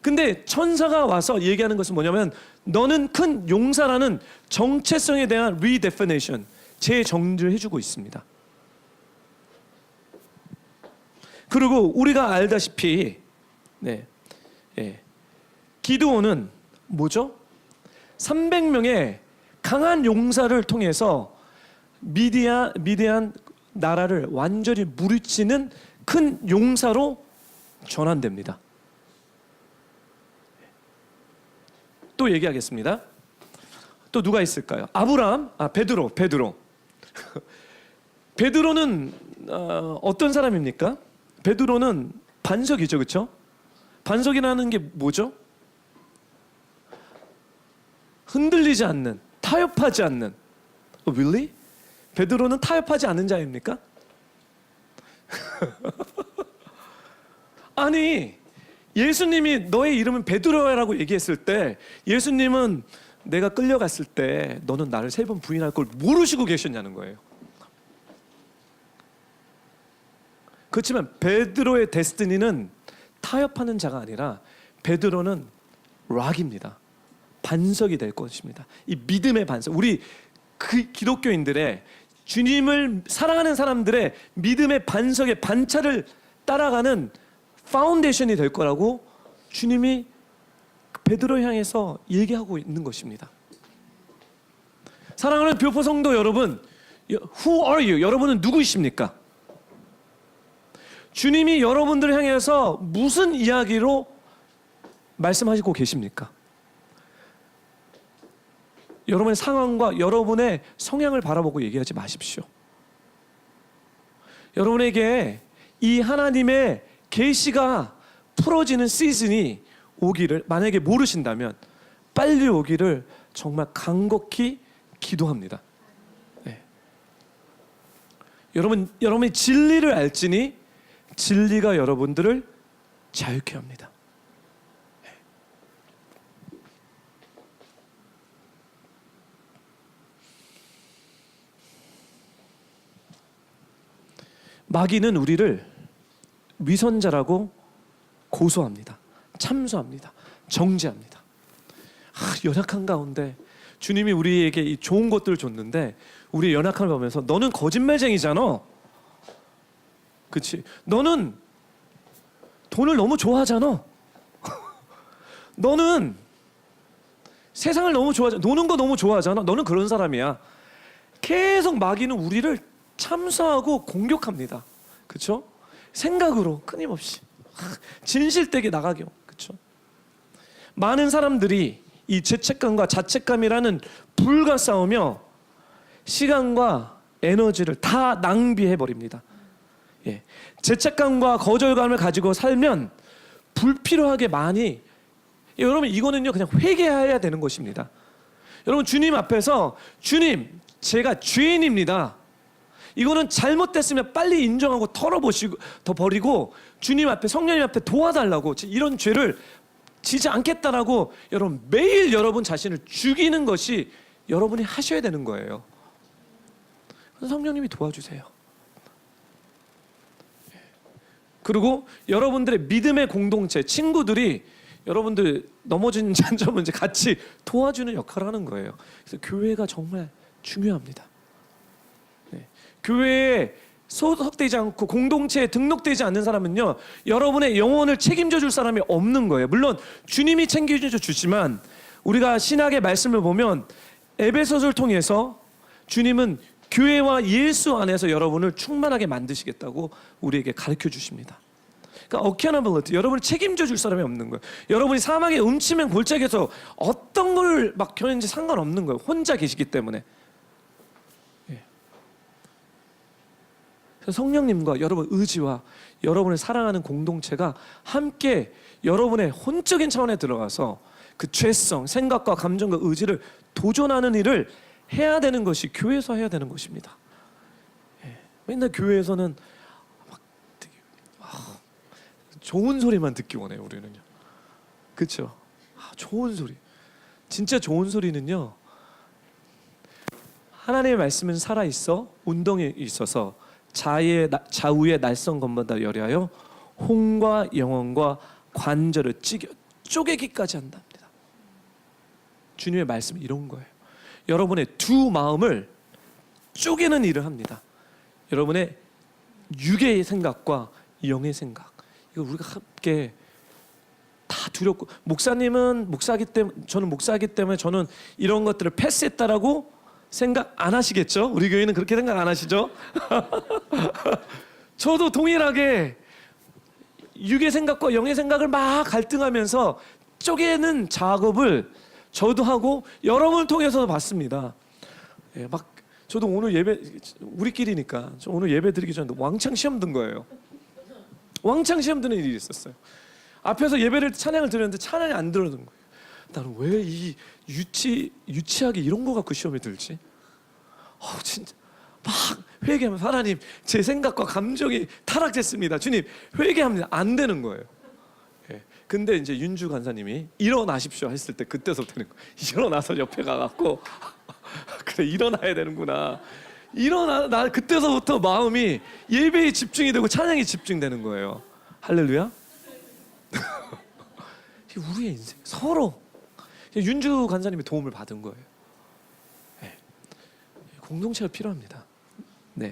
근데 천사가 와서 얘기하는 것은 뭐냐면 너는 큰 용사라는 정체성에 대한 redefinition, 재정의를 해주고 있습니다. 그리고 우리가 알다시피 기드온은 뭐죠? 300명의 강한 용사를 통해서 미디안 나라를 완전히 무리치는 큰 용사로 전환됩니다. 또 얘기하겠습니다. 또 누가 있을까요? 아브라함, 베드로. 베드로는 어떤 사람입니까? 베드로는 반석이죠, 그렇죠? 반석이라는 게 뭐죠? 흔들리지 않는, 타협하지 않는. Really? 베드로는 타협하지 않는 자입니까? 아니, 예수님이 너의 이름은 베드로라고 얘기했을 때 예수님은 내가 끌려갔을 때 너는 나를 3번 부인할 걸 모르시고 계셨냐는 거예요. 그렇지만 베드로의 데스티니는 타협하는 자가 아니라 베드로는 락입니다. 반석이 될 것입니다. 이 믿음의 반석. 우리 그 기독교인들의 주님을 사랑하는 사람들의 믿음의 반석의 반차를 따라가는 파운데이션이 될 거라고 주님이 베드로 향해서 얘기하고 있는 것입니다. 사랑하는 교포 성도 여러분, Who are you? 여러분은 누구이십니까? 주님이 여러분들을 향해서 무슨 이야기로 말씀하시고 계십니까? 여러분의 상황과 여러분의 성향을 바라보고 얘기하지 마십시오. 여러분에게 이 하나님의 계시가 풀어지는 시즌이 오기를 만약에 모르신다면 빨리 오기를 정말 간곡히 기도합니다. 네. 여러분이 진리를 알지니 진리가 여러분들을 자유케 합니다. 네. 마귀는 우리를 위선자라고 고소합니다. 참소합니다. 정죄합니다. 연약한 가운데 주님이 우리에게 이 좋은 것들을 줬는데 우리의 연약함을 보면서 너는 거짓말쟁이잖아. 그렇지? 너는 돈을 너무 좋아하잖아. 너는 세상을 너무 좋아하잖아. 노는 거 너무 좋아하잖아. 너는 그런 사람이야. 계속 마귀는 우리를 참소하고 공격합니다. 그렇죠? 생각으로 끊임없이 진실되게 나가게. 그렇죠? 많은 사람들이 이 죄책감과 자책감이라는 불과 싸우며 시간과 에너지를 다 낭비해 버립니다. 예. 죄책감과 거절감을 가지고 살면 불필요하게 많이 여러분 이거는요 그냥 회개해야 되는 것입니다. 여러분 주님 앞에서 주님 제가 죄인입니다. 이거는 잘못됐으면 빨리 인정하고 털어보시고 더 버리고 주님 앞에 성령님 앞에 도와달라고 이런 죄를 지지 않겠다라고 여러분 매일 여러분 자신을 죽이는 것이 여러분이 하셔야 되는 거예요. 성령님이 도와주세요. 그리고 여러분들의 믿음의 공동체 친구들이 여러분들 넘어진 잔점은 이제 같이 도와주는 역할을 하는 거예요. 그래서 교회가 정말 중요합니다. 네. 교회에 소속되지 않고 공동체에 등록되지 않는 사람은요, 여러분의 영혼을 책임져 줄 사람이 없는 거예요. 물론 주님이 챙겨줘 주지만 우리가 신학의 말씀을 보면 에베소서를 통해서 주님은 교회와 예수 안에서 여러분을 충만하게 만드시겠다고 우리에게 가르쳐 주십니다. 그러니까 accountability, 여러분을 책임져 줄 사람이 없는 거예요. 여러분이 사막에 음치면 골짜기에서 어떤 걸 막 겪는지 상관없는 거예요. 혼자 계시기 때문에. 예. 그래서 성령님과 여러분 의지와 여러분을 사랑하는 공동체가 함께 여러분의 혼적인 차원에 들어가서 그 죄성, 생각과 감정과 의지를 도전하는 일을 해야 되는 것이 교회에서 해야 되는 것입니다. 예. 맨날 교회에서는 막 되게 좋은 소리만 듣기 원해요. 우리는요. 그렇죠? 좋은 소리. 진짜 좋은 소리는요, 하나님의 말씀은 살아있어 운동에 있어서 좌우의 날선 것마다 열하여 혼과 영혼과 관절을 쪼개기까지 한답니다. 주님의 말씀은 이런 거예요. 여러분의 두 마음을 쪼개는 일을 합니다. 여러분의 육의 생각과 영의 생각, 이거 우리가 함께 다 두렵고, 목사님은 목사기 때문에, 저는 목사기 때문에 저는 이런 것들을 패스했다라고 생각 안 하시겠죠? 우리 교회는 그렇게 생각 안 하시죠? 저도 동일하게 육의 생각과 영의 생각을 막 갈등하면서 쪼개는 작업을 저도 하고 여러분을 통해서도 봤습니다. 예, 막 저도 오늘 예배, 우리끼리니까 저 오늘 예배 드리기 전에 왕창 시험 든 거예요. 왕창 시험 드는 일이 있었어요. 앞에서 예배를 찬양을 드렸는데 찬양이 안 들어든 거예요. 나는 왜 이 유치하게 이런 거 갖고 시험에 들지? 진짜 막 회개하면, 하나님 제 생각과 감정이 타락됐습니다. 주님 회개합니다. 안 되는 거예요. 예. 근데 이제 윤주 간사님이 일어나십시오 했을 때 그때서부터 되는 거예요. 일어나서 옆에 가갖고 그래 일어나야 되는구나. 나 그때서부터 마음이 예배에 집중이 되고 찬양에 집중되는 거예요. 할렐루야. 우리의 인생 서로 윤주 간사님의 도움을 받은 거예요. 네. 공동체가 필요합니다. 네.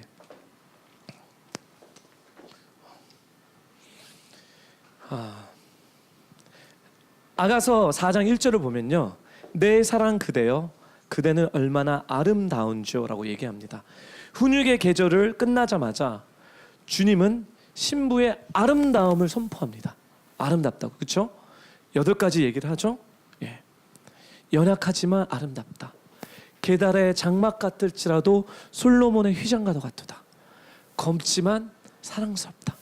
아가서 4장 1절을 보면요, 내 사랑 그대여 그대는 얼마나 아름다운지요 라고 얘기합니다. 훈육의 계절을 끝나자마자 주님은 신부의 아름다움을 선포합니다. 아름답다고, 그렇죠? 8가지 얘기를 하죠. 예. 연약하지만 아름답다. 계달의 장막 같을지라도 솔로몬의 휘장과도 같도다. 검지만 사랑스럽다.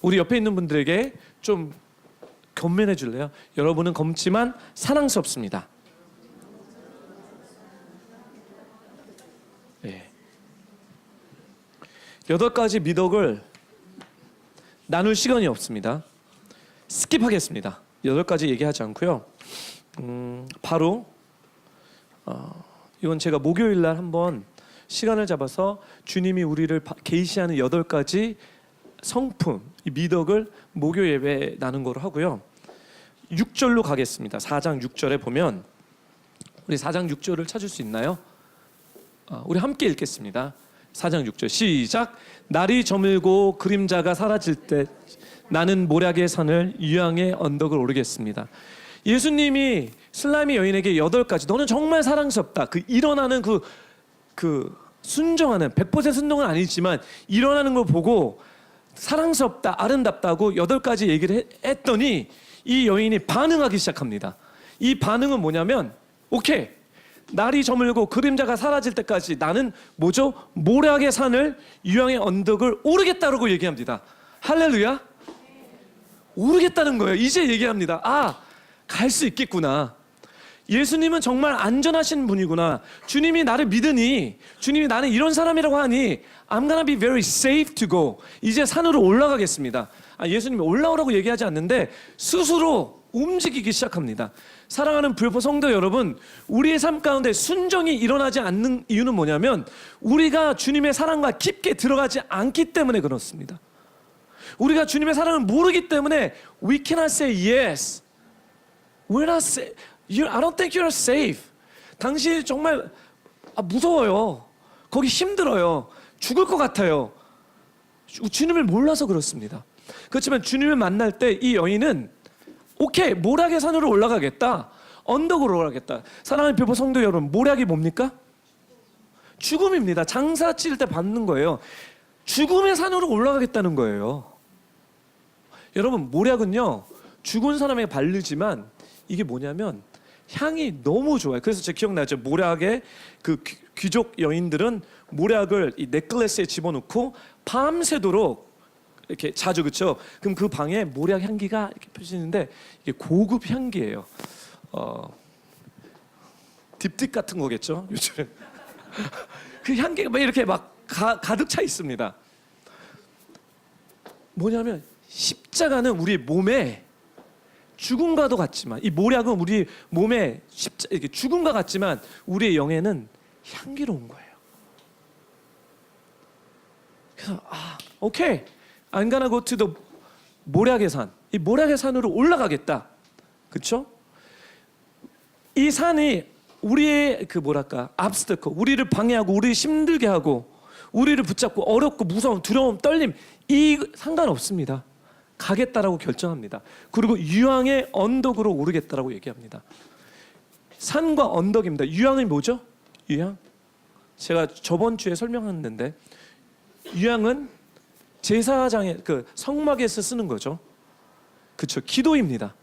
우리 옆에 있는 분들에게 좀 견면해 줄래요? 여러분은 검지만 사랑스럽습니다. 예. 8가지 미덕을 나눌 시간이 없습니다. 스킵하겠습니다. 8가지 얘기하지 않고요. 바로 이건 제가 목요일날 한번 시간을 잡아서 주님이 우리를 계시하는 8가지 성품, 이 미덕을 목요 예배 나눈 거로 하고요. 6절로 가겠습니다. 4장 6절에 보면, 우리 4장 6절을 찾을 수 있나요? 우리 함께 읽겠습니다. 4장 6절 시작. 날이 저물고 그림자가 사라질 때 나는 모략의 산을 유황의 언덕을 오르겠습니다. 예수님이 슬라미 여인에게 8가지, 너는 정말 사랑스럽다, 그 일어나는 그 순종하는, 100% 순종은 아니지만 일어나는 걸 보고 사랑스럽다, 아름답다고 8가지 얘기를 했더니 이 여인이 반응하기 시작합니다. 이 반응은 뭐냐면, 오케이, 날이 저물고 그림자가 사라질 때까지 나는 뭐죠? 모략의 산을, 유황의 언덕을 오르겠다라고 얘기합니다. 할렐루야. 오르겠다는 거예요. 이제 얘기합니다. 갈 수 있겠구나. 예수님은 정말 안전하신 분이구나. 주님이 나를 믿으니, 주님이 나는 이런 사람이라고 하니 I'm gonna be very safe to go. 이제 산으로 올라가겠습니다. 예수님이 올라오라고 얘기하지 않는데 스스로 움직이기 시작합니다. 사랑하는 불포 성도 여러분, 우리의 삶 가운데 순종이 일어나지 않는 이유는 뭐냐면 우리가 주님의 사랑과 깊게 들어가지 않기 때문에 그렇습니다. 우리가 주님의 사랑을 모르기 때문에 we cannot say yes. We're not safe. I don't think you're safe. 당신이 정말 무서워요. 거기 힘들어요. 죽을 것 같아요. 주님을 몰라서 그렇습니다. 그렇지만 주님을 만날 때 이 여인은 오케이, 모략의 산으로 올라가겠다. 언덕으로 올라가겠다. 사랑하는 교포 성도 여러분, 모략이 뭡니까? 죽음입니다. 장사 칠 때 받는 거예요. 죽음의 산으로 올라가겠다는 거예요. 여러분, 모략은요, 죽은 사람에게 바르지만 이게 뭐냐면 향이 너무 좋아요. 그래서 제가 기억나죠. 모략의 그 귀족 여인들은 모략을 이 넥클래스에 집어넣고 밤새도록 이렇게 자주, 그렇죠? 그럼 그 방에 모략 향기가 이렇게 펴지는데 이게 고급 향기예요. 딥틱 같은 거겠죠, 요즘. 그 향기가 막 이렇게 막 가득 차 있습니다. 뭐냐면 십자가는 우리 몸에 죽음과도 같지만, 이 모략은 우리 몸에 이렇게 죽음과 같지만 우리의 영에는 향기로운 거예요. 그래서 오케이, I'm gonna go to the 모략의 산. 이 모략의 산으로 올라가겠다. 그렇죠? 이 산이 우리의 그 뭐랄까, obstacle, 우리를 방해하고 우리를 힘들게 하고 우리를 붙잡고 어렵고 무서움, 두려움, 떨림, 이 상관없습니다. 가겠다라고 결정합니다. 그리고 유황의 언덕으로 오르겠다라고 얘기합니다. 산과 언덕입니다. 유황이 뭐죠? 유황? 제가 저번 주에 설명했는데 유황은 제사장의 그 성막에서 쓰는 거죠. 그렇죠? 기도입니다.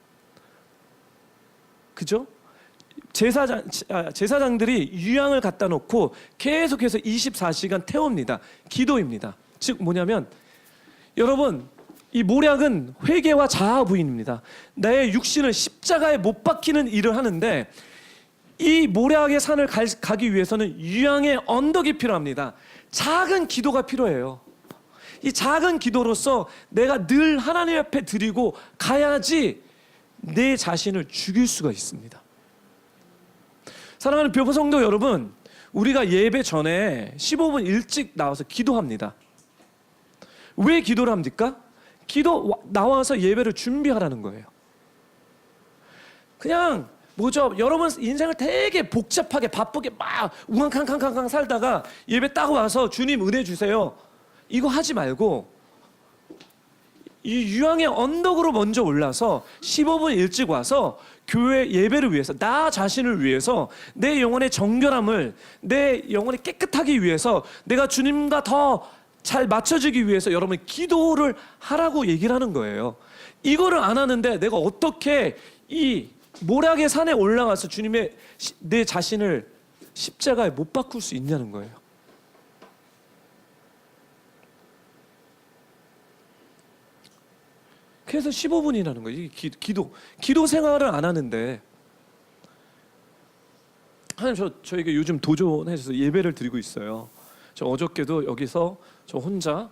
그죠? 제사장들이 유향을 갖다 놓고 계속해서 24시간 태웁니다. 기도입니다. 즉 뭐냐면, 여러분, 이 모략은 회개와 자아 부인입니다. 나의 육신을 십자가에 못 박히는 일을 하는데, 이 모략의 산을 가기 위해서는 유향의 언덕이 필요합니다. 작은 기도가 필요해요. 이 작은 기도로서 내가 늘 하나님 앞에 드리고 가야지 내 자신을 죽일 수가 있습니다. 사랑하는 교포 성도 여러분, 우리가 예배 전에 15분 일찍 나와서 기도합니다. 왜 기도를 합니까? 나와서 예배를 준비하라는 거예요. 그냥 뭐죠? 여러분 인생을 되게 복잡하게 바쁘게 막 우왕캉캉캉캉 살다가 예배 딱 와서 주님 은혜 주세요, 이거 하지 말고 이 유황의 언덕으로 먼저 올라서 15분 일찍 와서 교회 예배를 위해서, 나 자신을 위해서, 내 영혼의 정결함을, 내 영혼이 깨끗하기 위해서, 내가 주님과 더 잘 맞춰지기 위해서 여러분 기도를 하라고 얘기를 하는 거예요. 이거를 안 하는데 내가 어떻게 이 모략의 산에 올라가서 주님의 내 자신을 십자가에 못 바꿀 수 있냐는 거예요. 그래서 15분이라는 거예요. 이게 기도 생활을 안 하는데, 하나님 저에게 요즘 도전해서 예배를 드리고 있어요. 저 어저께도 여기서 저 혼자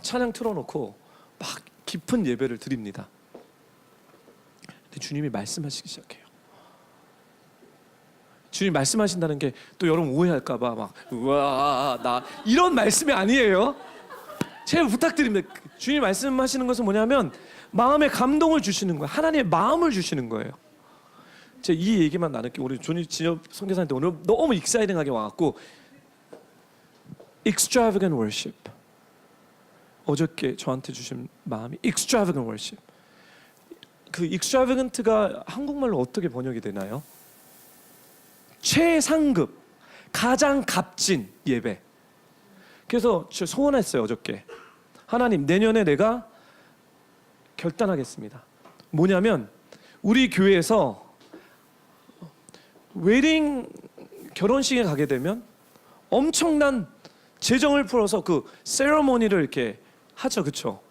찬양 틀어놓고 막 깊은 예배를 드립니다. 근데 주님이 말씀하시기 시작해요. 주님 말씀하신다는 게 또 여러분 오해할까봐 막 우와 나 이런 말씀이 아니에요. 제발 부탁드립니다. 주님 말씀하시는 것은 뭐냐면 마음에 감동을 주시는 거예요. 하나님의 마음을 주시는 거예요. 제가 이 얘기만 나눌게요. 우리 조니 진엽 선교사한테 오늘 너무 익사이팅하게 와갖고 extravagant worship, 어저께 저한테 주신 마음이 extravagant worship. 그 extravagant가 한국말로 어떻게 번역이 되나요? 최상급, 가장 값진 예배. 그래서 저 소원했어요 어저께. 하나님, 내년에 내가 결단하겠습니다. 뭐냐면 우리 교회에서 웨딩 결혼식에 가게 되면 엄청난 재정을 풀어서 그 세러모니를 이렇게 하죠, 그렇죠?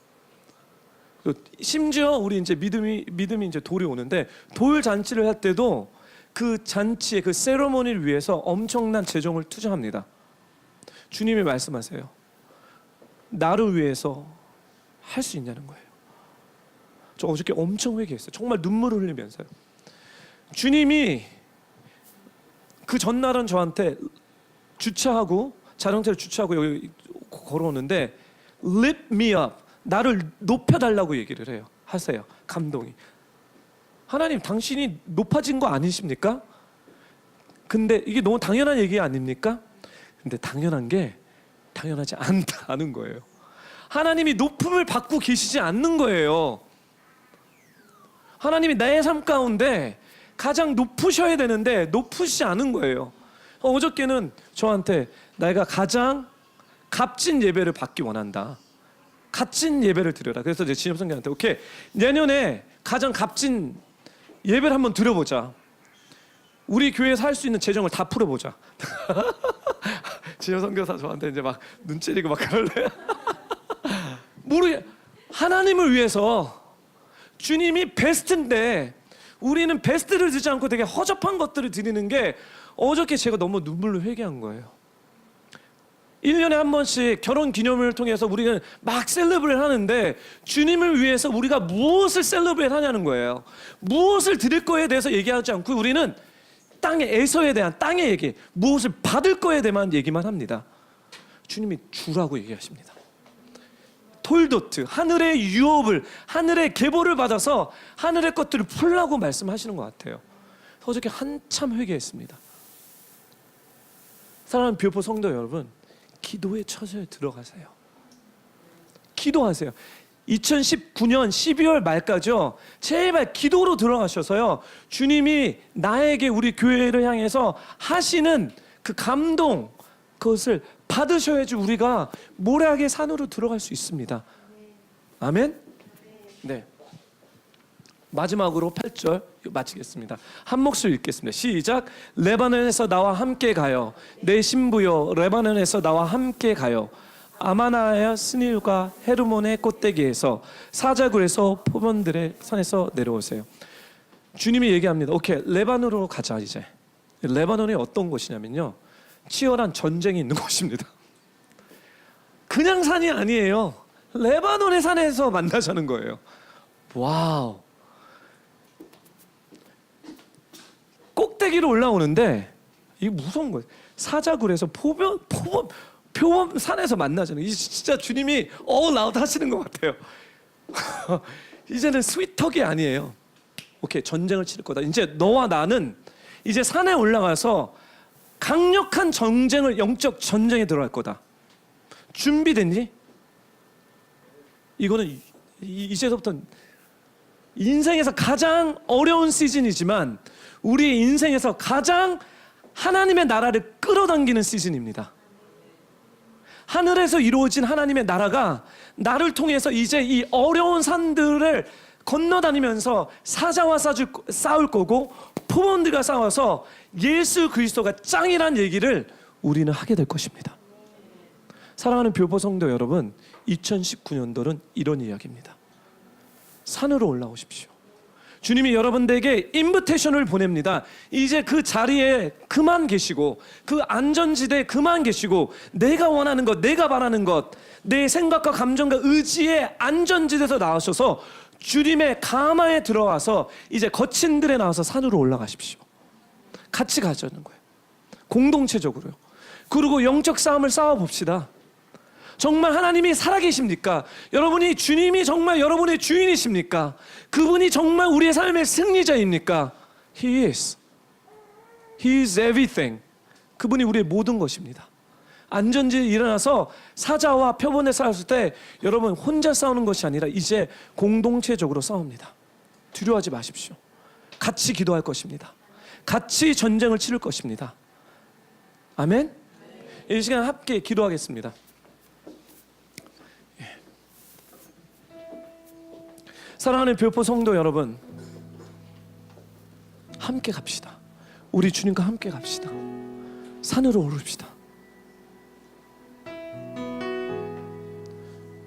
심지어 우리 이제 믿음이 이제 돌이 오는데 돌 잔치를 할 때도 그 잔치의 그 세러모니를 위해서 엄청난 재정을 투자합니다. 주님이 말씀하세요. 나를 위해서 할 수 있냐는 거예요. 저 어저께 엄청 회개했어요. 정말 눈물을 흘리면서요. 주님이 그 전날은 저한테 자동차를 주차하고 여기 걸어오는데 lift me up, 나를 높여달라고 얘기를 해요. 하세요. 감동이. 하나님 당신이 높아진 거 아니십니까? 근데 이게 너무 당연한 얘기 아닙니까? 근데 당연한 게 당연하지 않다는 거예요. 하나님이 높음을 받고 계시지 않는 거예요. 하나님이 나의 삶 가운데 가장 높으셔야 되는데 높으시지 않은 거예요. 어저께는 저한테 내가 가장 값진 예배를 받기 원한다. 값진 예배를 드려라. 그래서 제 진협 성경한테 오케이, 내년에 가장 값진 예배를 한번 드려보자. 우리 교회에서 할 수 있는 재정을 다 풀어보자. 진협 선교사 저한테 이제 막 눈 찌리고 막 그럴래. 하나님을 위해서 주님이 베스트인데 우리는 베스트를 드리지 않고 되게 허접한 것들을 드리는 게 어저께 제가 너무 눈물로 회개한 거예요. 1년에 한 번씩 결혼 기념일을 통해서 우리는 막 셀러브레이트 하는데 주님을 위해서 우리가 무엇을 셀러브레이트 하냐는 거예요. 무엇을 드릴 거에 대해서 얘기하지 않고 우리는 땅에서에 대한 땅의 얘기, 무엇을 받을 거에 대한 얘기만 합니다. 주님이 주라고 얘기하십니다. 톨도트, 하늘의 유업을, 하늘의 계보를 받아서 하늘의 것들을 풀라고 말씀하시는 것 같아요. 어저께 한참 회개했습니다. 사랑하는 뷰포 성도 여러분, 기도의 처소에 들어가세요. 기도하세요. 2019년 12월 말까지요, 제발 기도로 들어가셔서요, 주님이 나에게 우리 교회를 향해서 하시는 그 감동, 그것을 받으셔야지 우리가 모래하게 산으로 들어갈 수 있습니다. 아멘? 네. 마지막으로 8절 마치겠습니다. 한 목소리 읽겠습니다. 시작. 레바논에서 나와 함께 가요. 내 신부여, 레바논에서 나와 함께 가요. 아마나야 스닐과 헤르몬의 꽃대기에서, 사자굴에서 포몬들의 산에서 내려오세요. 주님이 얘기합니다. 오케이, 레바논으로 가자. 이제 레바논이 어떤 곳이냐면요, 치열한 전쟁이 있는 곳입니다. 그냥 산이 아니에요. 레바논의 산에서 만나자는 거예요. 와우. 꼭대기로 올라오는데 이게 무서운 거예요. 사자굴에서 표범 산에서 만나자는, 이 진짜 주님이 라웃 하시는 것 같아요. 이제는 스윗턱이 아니에요. 오케이, 전쟁을 치를 거다. 이제 너와 나는 이제 산에 올라가서 강력한 전쟁을, 영적 전쟁에 들어갈 거다. 준비됐니? 이거는 이제부터 인생에서 가장 어려운 시즌이지만 우리의 인생에서 가장 하나님의 나라를 끌어당기는 시즌입니다. 하늘에서 이루어진 하나님의 나라가 나를 통해서 이제 이 어려운 산들을 건너다니면서 사자와 싸울 거고 포몬들과 싸워서 예수 그리스도가 짱이란 얘기를 우리는 하게 될 것입니다. 사랑하는 뷰포 성도 여러분, 2019년도는 이런 이야기입니다. 산으로 올라오십시오. 주님이 여러분들에게 인비테이션을 보냅니다. 이제 그 자리에 그만 계시고, 그 안전지대에 그만 계시고, 내가 원하는 것, 내가 바라는 것, 내 생각과 감정과 의지의 안전지대에서 나오셔서 주님의 가마에 들어와서 이제 거친들에 나와서 산으로 올라가십시오. 같이 가자는 거예요. 공동체적으로요. 그리고 영적 싸움을 싸워봅시다. 정말 하나님이 살아계십니까? 여러분이, 주님이 정말 여러분의 주인이십니까? 그분이 정말 우리의 삶의 승리자입니까? He is. He is everything. 그분이 우리의 모든 것입니다. 안전지에 일어나서 사자와 표본에 싸웠을 때 여러분 혼자 싸우는 것이 아니라 이제 공동체적으로 싸웁니다. 두려워하지 마십시오. 같이 기도할 것입니다. 같이 전쟁을 치를 것입니다. 아멘? 이 시간 함께 기도하겠습니다. 사랑하는 뷰포 성도 여러분, 함께 갑시다. 우리 주님과 함께 갑시다. 산으로 오릅시다.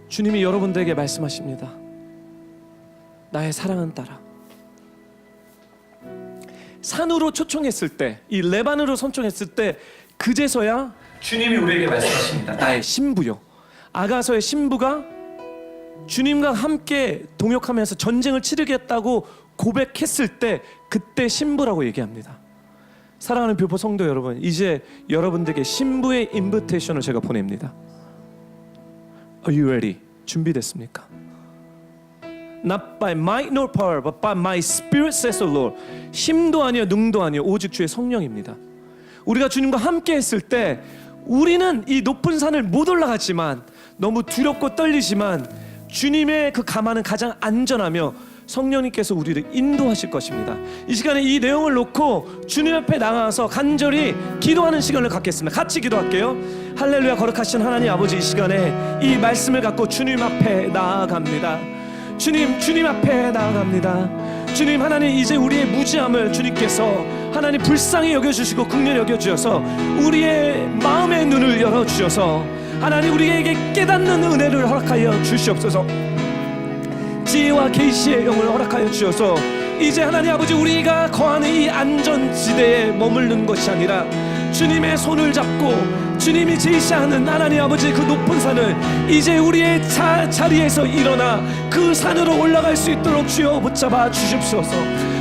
주님이 여러분들에게 말씀하십니다. 나의 사랑하는 딸아, 산으로 초청했을 때, 이 레바논으로 선청했을 때 그제서야 주님이 우리에게 말씀하십니다. 나의 신부요. 아가서의 신부가 주님과 함께 동역하면서 전쟁을 치르겠다고 고백했을 때 그때 신부라고 얘기합니다. 사랑하는 뷰포 성도 여러분, 이제 여러분들에게 신부의 인비테이션을 제가 보냅니다. Are you ready? 준비됐습니까? Not by might nor power, but by my spirit says the Lord. 힘도 아니요 능도 아니요 오직 주의 성령입니다. 우리가 주님과 함께 했을 때 우리는 이 높은 산을 못 올라갔지만, 너무 두렵고 떨리지만 주님의 그 가마는 가장 안전하며 성령님께서 우리를 인도하실 것입니다. 이 시간에 이 내용을 놓고 주님 앞에 나가서 간절히 기도하는 시간을 갖겠습니다. 같이 기도할게요. 할렐루야. 거룩하신 하나님 아버지, 이 시간에 이 말씀을 갖고 주님 앞에 나아갑니다. 주님 앞에 나아갑니다. 주님, 하나님, 이제 우리의 무지함을 주님께서 하나님 불쌍히 여겨주시고 긍휼히 여겨주셔서 우리의 마음의 눈을 열어주셔서 하나님 우리에게 깨닫는 은혜를 허락하여 주시옵소서. 지혜와 계시의 영을 허락하여 주셔서 이제 하나님 아버지, 우리가 거하는 이 안전지대에 머무르는 것이 아니라 주님의 손을 잡고 주님이 제시하는 하나님 아버지 그 높은 산을 이제 우리의 자리에서 일어나 그 산으로 올라갈 수 있도록 주여 붙잡아 주십소서.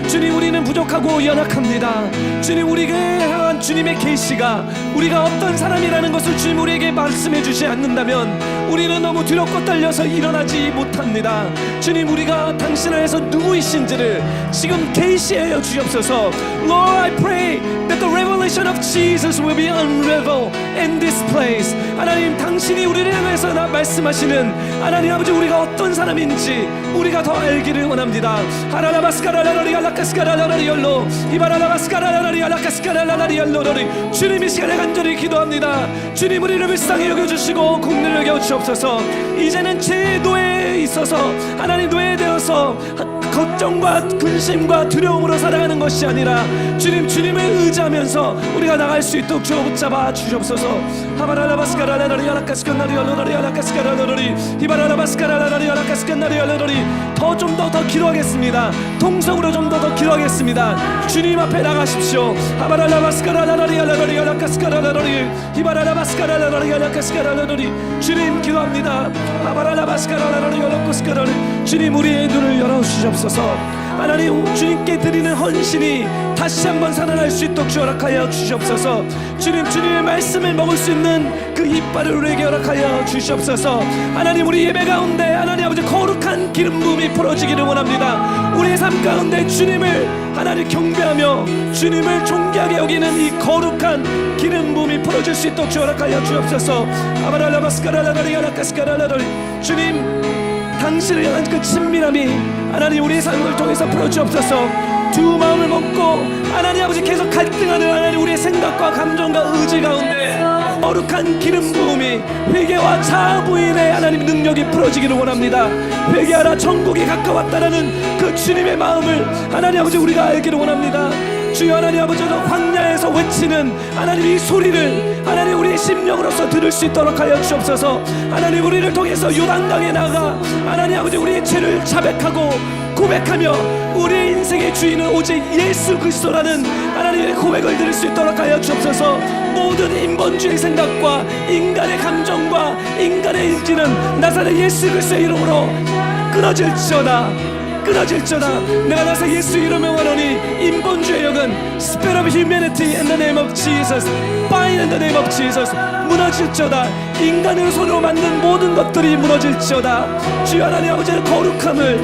주님, 우리는 부족하고 연약합니다. 주님, 우리에게 향한 주님의 계시가 우리가 어떤 사람이라는 것을 주님 우리에게 말씀해 주지 않는다면 우리는 너무 두렵고 떨려서 일어나지 못합니다. 주님, 우리가 당신 안에서 누구이신지를 지금 계시하여 주옵소서. Lord, I pray that the revelation of Jesus will be unraveled in this place. 하나님, 당신이 우리를 향해서 말씀하시는 하나님 아버지, 우리가 어떤 사람인지 우리가 더 알기를 원합니다. 하라라바스카라라리 알라카스카라라리 열로 이바라라바스카라라리 알라카스카라라리 열로리. 주님, 이 시간에 간절히 기도합니다. 주님, 우리를 불쌍히 여겨주시고 긍휼히 여겨주옵소서. 이제는 제 노예에 있어서 하나님 노예되어서 걱정과 근심과 두려움으로 살아가는 것이 아니라 주님을 의지하면서 우리가 나갈 수 있도록 주어 붙잡아 주시옵소서. 하바라라바스카라라리 알라카스카라리 열로리 알라카스카라라리 이바라라바스카라라리 알라카스카라리 열로리. 좀 더 기도하겠습니다. 통성으로 좀 더 기도하겠습니다. 주님 앞에 나가십시오. 하바라라바스카라라리 알라라리 알라카스카라라리 이바라라바스카라라리 알라카스카라라리. 주님, 기도합니다. 하바라라바스카라라리 알라카스카라라리. 주님, 우리의 눈을 열어주시옵소서. 하나님, 주님께 드리는 헌신이 다시 한번 살아날 수 있도록 허락하여 주시옵소서. 주님의 말씀을 먹을 수 있는 그 이빨을 우리에게 허락하여 주시옵소서. 하나님, 우리 예배 가운데 하나님 아버지 거룩한 기름 부음이 풀어지기를 원합니다. 우리의 삶 가운데 주님을 하나님 경배하며 주님을 존귀하게 여기는 이 거룩한 기름 부음이 풀어질 수 있도록 허락하여 주옵소서. 아바랄라바스카랄라라리 아라카스카랄라라리. 주님, 당신을 향한 그 친밀함이 하나님 우리의 삶을 통해서 풀어주옵소서. 두 마음을 먹고 하나님 아버지 계속 갈등하는 하나님 우리의 생각과 감정과 의지 가운데 거룩한 기름 부음이 회개와 자아 부인의 하나님 능력이 풀어지기를 원합니다. 회개하라, 천국이 가까웠다라는 그 주님의 마음을 하나님 아버지 우리가 알기를 원합니다. 주여, 하나님 아버지, 광야에서 외치는 하나님 이 소리를 하나님 우리의 심령으로서 들을 수 있도록 하여 주옵소서. 하나님, 우리를 통해서 요단강에 나가 하나님 아버지 우리의 죄를 자백하고 고백하며 우리의 인생의 주인은 오직 예수 그리스도라는 하나님의 고백을 들을 수 있도록 하여 주옵소서. 모든 인본주의 생각과 인간의 감정과 인간의 인지는 나사렛 예수 그리스도의 이름으로 끊어질지어다. 내가 나서 예수 이름에 원하니 인본주의 영은 Spirit of humanity in the name of Jesus, bind in the name of Jesus, 무너질지어다. 인간의 손으로 만든 모든 것들이 무너질지어다. 주여, 하나님 아버지의 거룩함을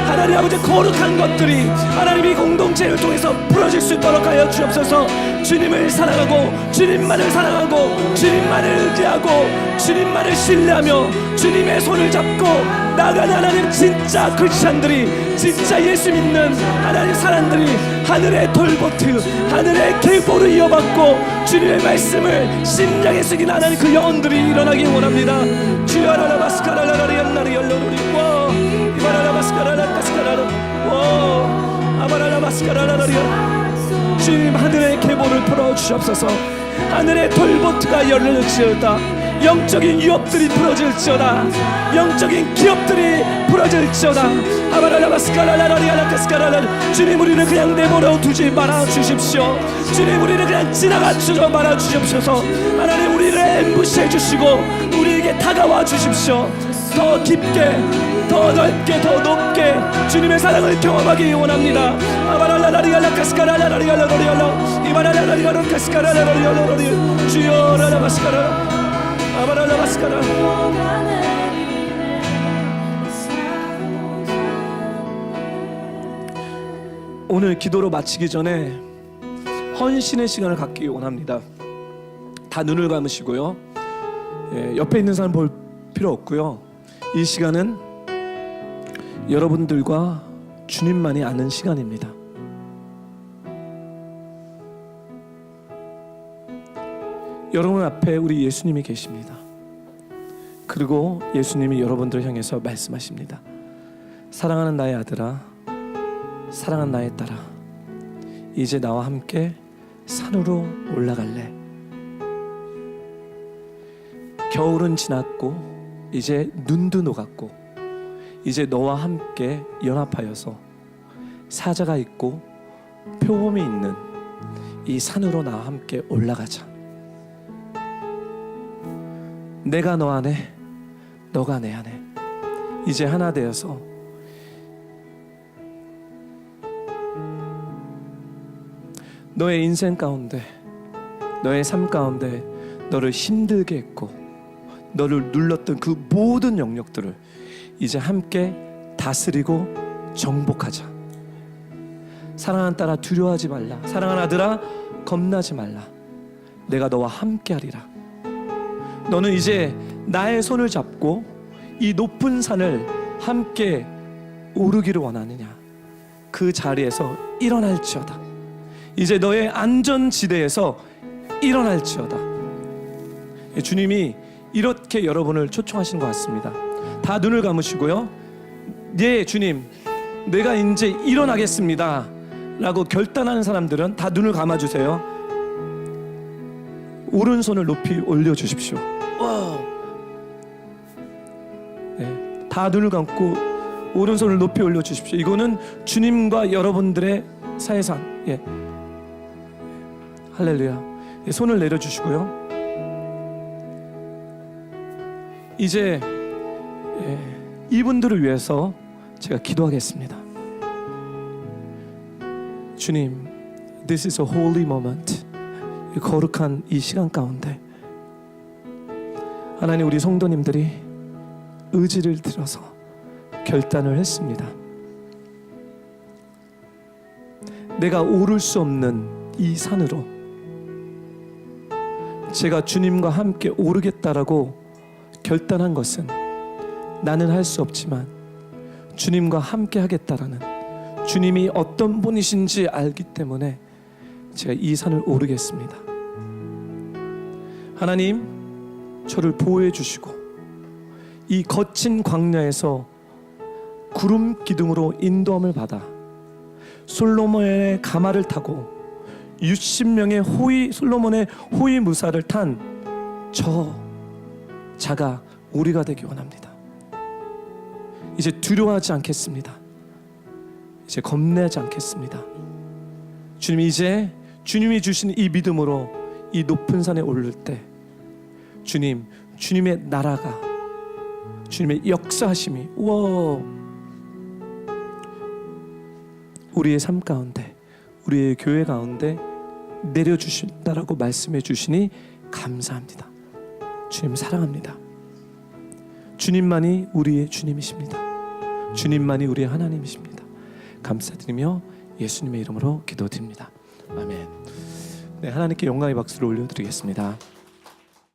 하나님 아버지 거룩한 것들이 하나님이 공동체를 통해서 풀어질 수 있도록 하여 주옵소서. 주님을 사랑하고 주님만을 사랑하고 주님만을 의지하고 주님만을 신뢰하며 주님의 손을 잡고 나가는 하나님 진짜 크리스찬들이, 진짜 예수 믿는 하나님 사람들이 하늘의 돌보트, 하늘의 계보를 이어받고 주님의 말씀을 심장에 새긴 하나님 그 영혼들이 일어나기 원합니다. 주여, 라라바스카라라리 안나리 열로리 워 이바라라바스카라라카스카라라 워 아바라라바스카라라리. 주님, 하늘의 계보를 풀어주시옵소서. 하늘의 돌보트가 열릴지어다. 영적인 유업들이 풀어질지어다. 영적인 기업들이 풀어질지어다. 아바라라바스카라라리 알라카스카라라. 주님, 우리를 그냥 내버려 두지 말아 주십시오. 주님, 우리를 그냥 지나가 주지 말아 주십소서. 하나님, 우리를 엠부시해 주시고 우리에게 다가와 주십시오. 더 깊게, 더 넓게, 더 높게 주님의 사랑을 경험하기 원합니다. 아바랄라라리 알라카스카라라리 알라로리 알라 이바랄라라리 알라카스카라라리 알라로리. 주여, 라라바스카라 아바랄라바스카라. 오늘 기도로 마치기 전에 헌신의 시간을 갖기 원합니다. 다 눈을 감으시고요. 옆에 있는 사람 볼 필요 없고요. 이 시간은 여러분들과 주님만이 아는 시간입니다. 여러분 앞에 우리 예수님이 계십니다. 그리고 예수님이 여러분들을 향해서 말씀하십니다. 사랑하는 나의 아들아, 사랑하는 나의 딸아, 이제 나와 함께 산으로 올라갈래. 겨울은 지났고 이제 눈도 녹았고 이제 너와 함께 연합하여서 사자가 있고 표범이 있는 이 산으로 나와 함께 올라가자. 내가 너 안에, 너가 내 안에 이제 하나 되어서 너의 인생 가운데, 너의 삶 가운데 너를 힘들게 했고 너를 눌렀던 그 모든 영역들을 이제 함께 다스리고 정복하자. 사랑하는 딸아, 두려워하지 말라. 사랑하는 아들아, 겁나지 말라. 내가 너와 함께 하리라. 너는 이제 나의 손을 잡고 이 높은 산을 함께 오르기를 원하느냐? 그 자리에서 일어날지어다. 이제 너의 안전지대에서 일어날지어다. 주님이 이렇게 여러분을 초청하시는 것 같습니다. 다 눈을 감으시고요. 네, 주님, 내가 이제 일어나겠습니다 라고 결단하는 사람들은 다 눈을 감아주세요. 오른손을 높이 올려주십시오. 네, 다 눈을 감고 오른손을 높이 올려주십시오. 이거는 주님과 여러분들의 사이산. 예. 할렐루야. 예, 손을 내려주시고요. 이제 이분들을 위해서 제가 기도하겠습니다. 주님, this is a holy moment. 거룩한 이 시간 가운데 하나님, 우리 성도님들이 의지를 들어서 결단을 했습니다. 내가 오를 수 없는 이 산으로 제가 주님과 함께 오르겠다라고 결단한 것은 나는 할 수 없지만 주님과 함께 하겠다라는, 주님이 어떤 분이신지 알기 때문에 제가 이 산을 오르겠습니다. 하나님, 저를 보호해 주시고 이 거친 광야에서 구름 기둥으로 인도함을 받아 솔로몬의 가마를 타고 60명의 솔로몬의 호위 무사를 탄 저 자가 우리가 되기 원합니다. 이제 두려워하지 않겠습니다. 이제 겁내지 않겠습니다. 주님, 이제 주님이 주신 이 믿음으로 이 높은 산에 오를 때 주님, 주님의 나라가, 주님의 역사하심이 우리의 삶 가운데, 우리의 교회 가운데 내려주신다라고 말씀해 주시니 감사합니다. 주님 사랑합니다. 주님만이 우리의 주님이십니다. 주님만이 우리의 하나님이십니다. 감사드리며 예수님의 이름으로 기도드립니다. 아멘. 네, 하나님께 영광의 박수를 올려드리겠습니다.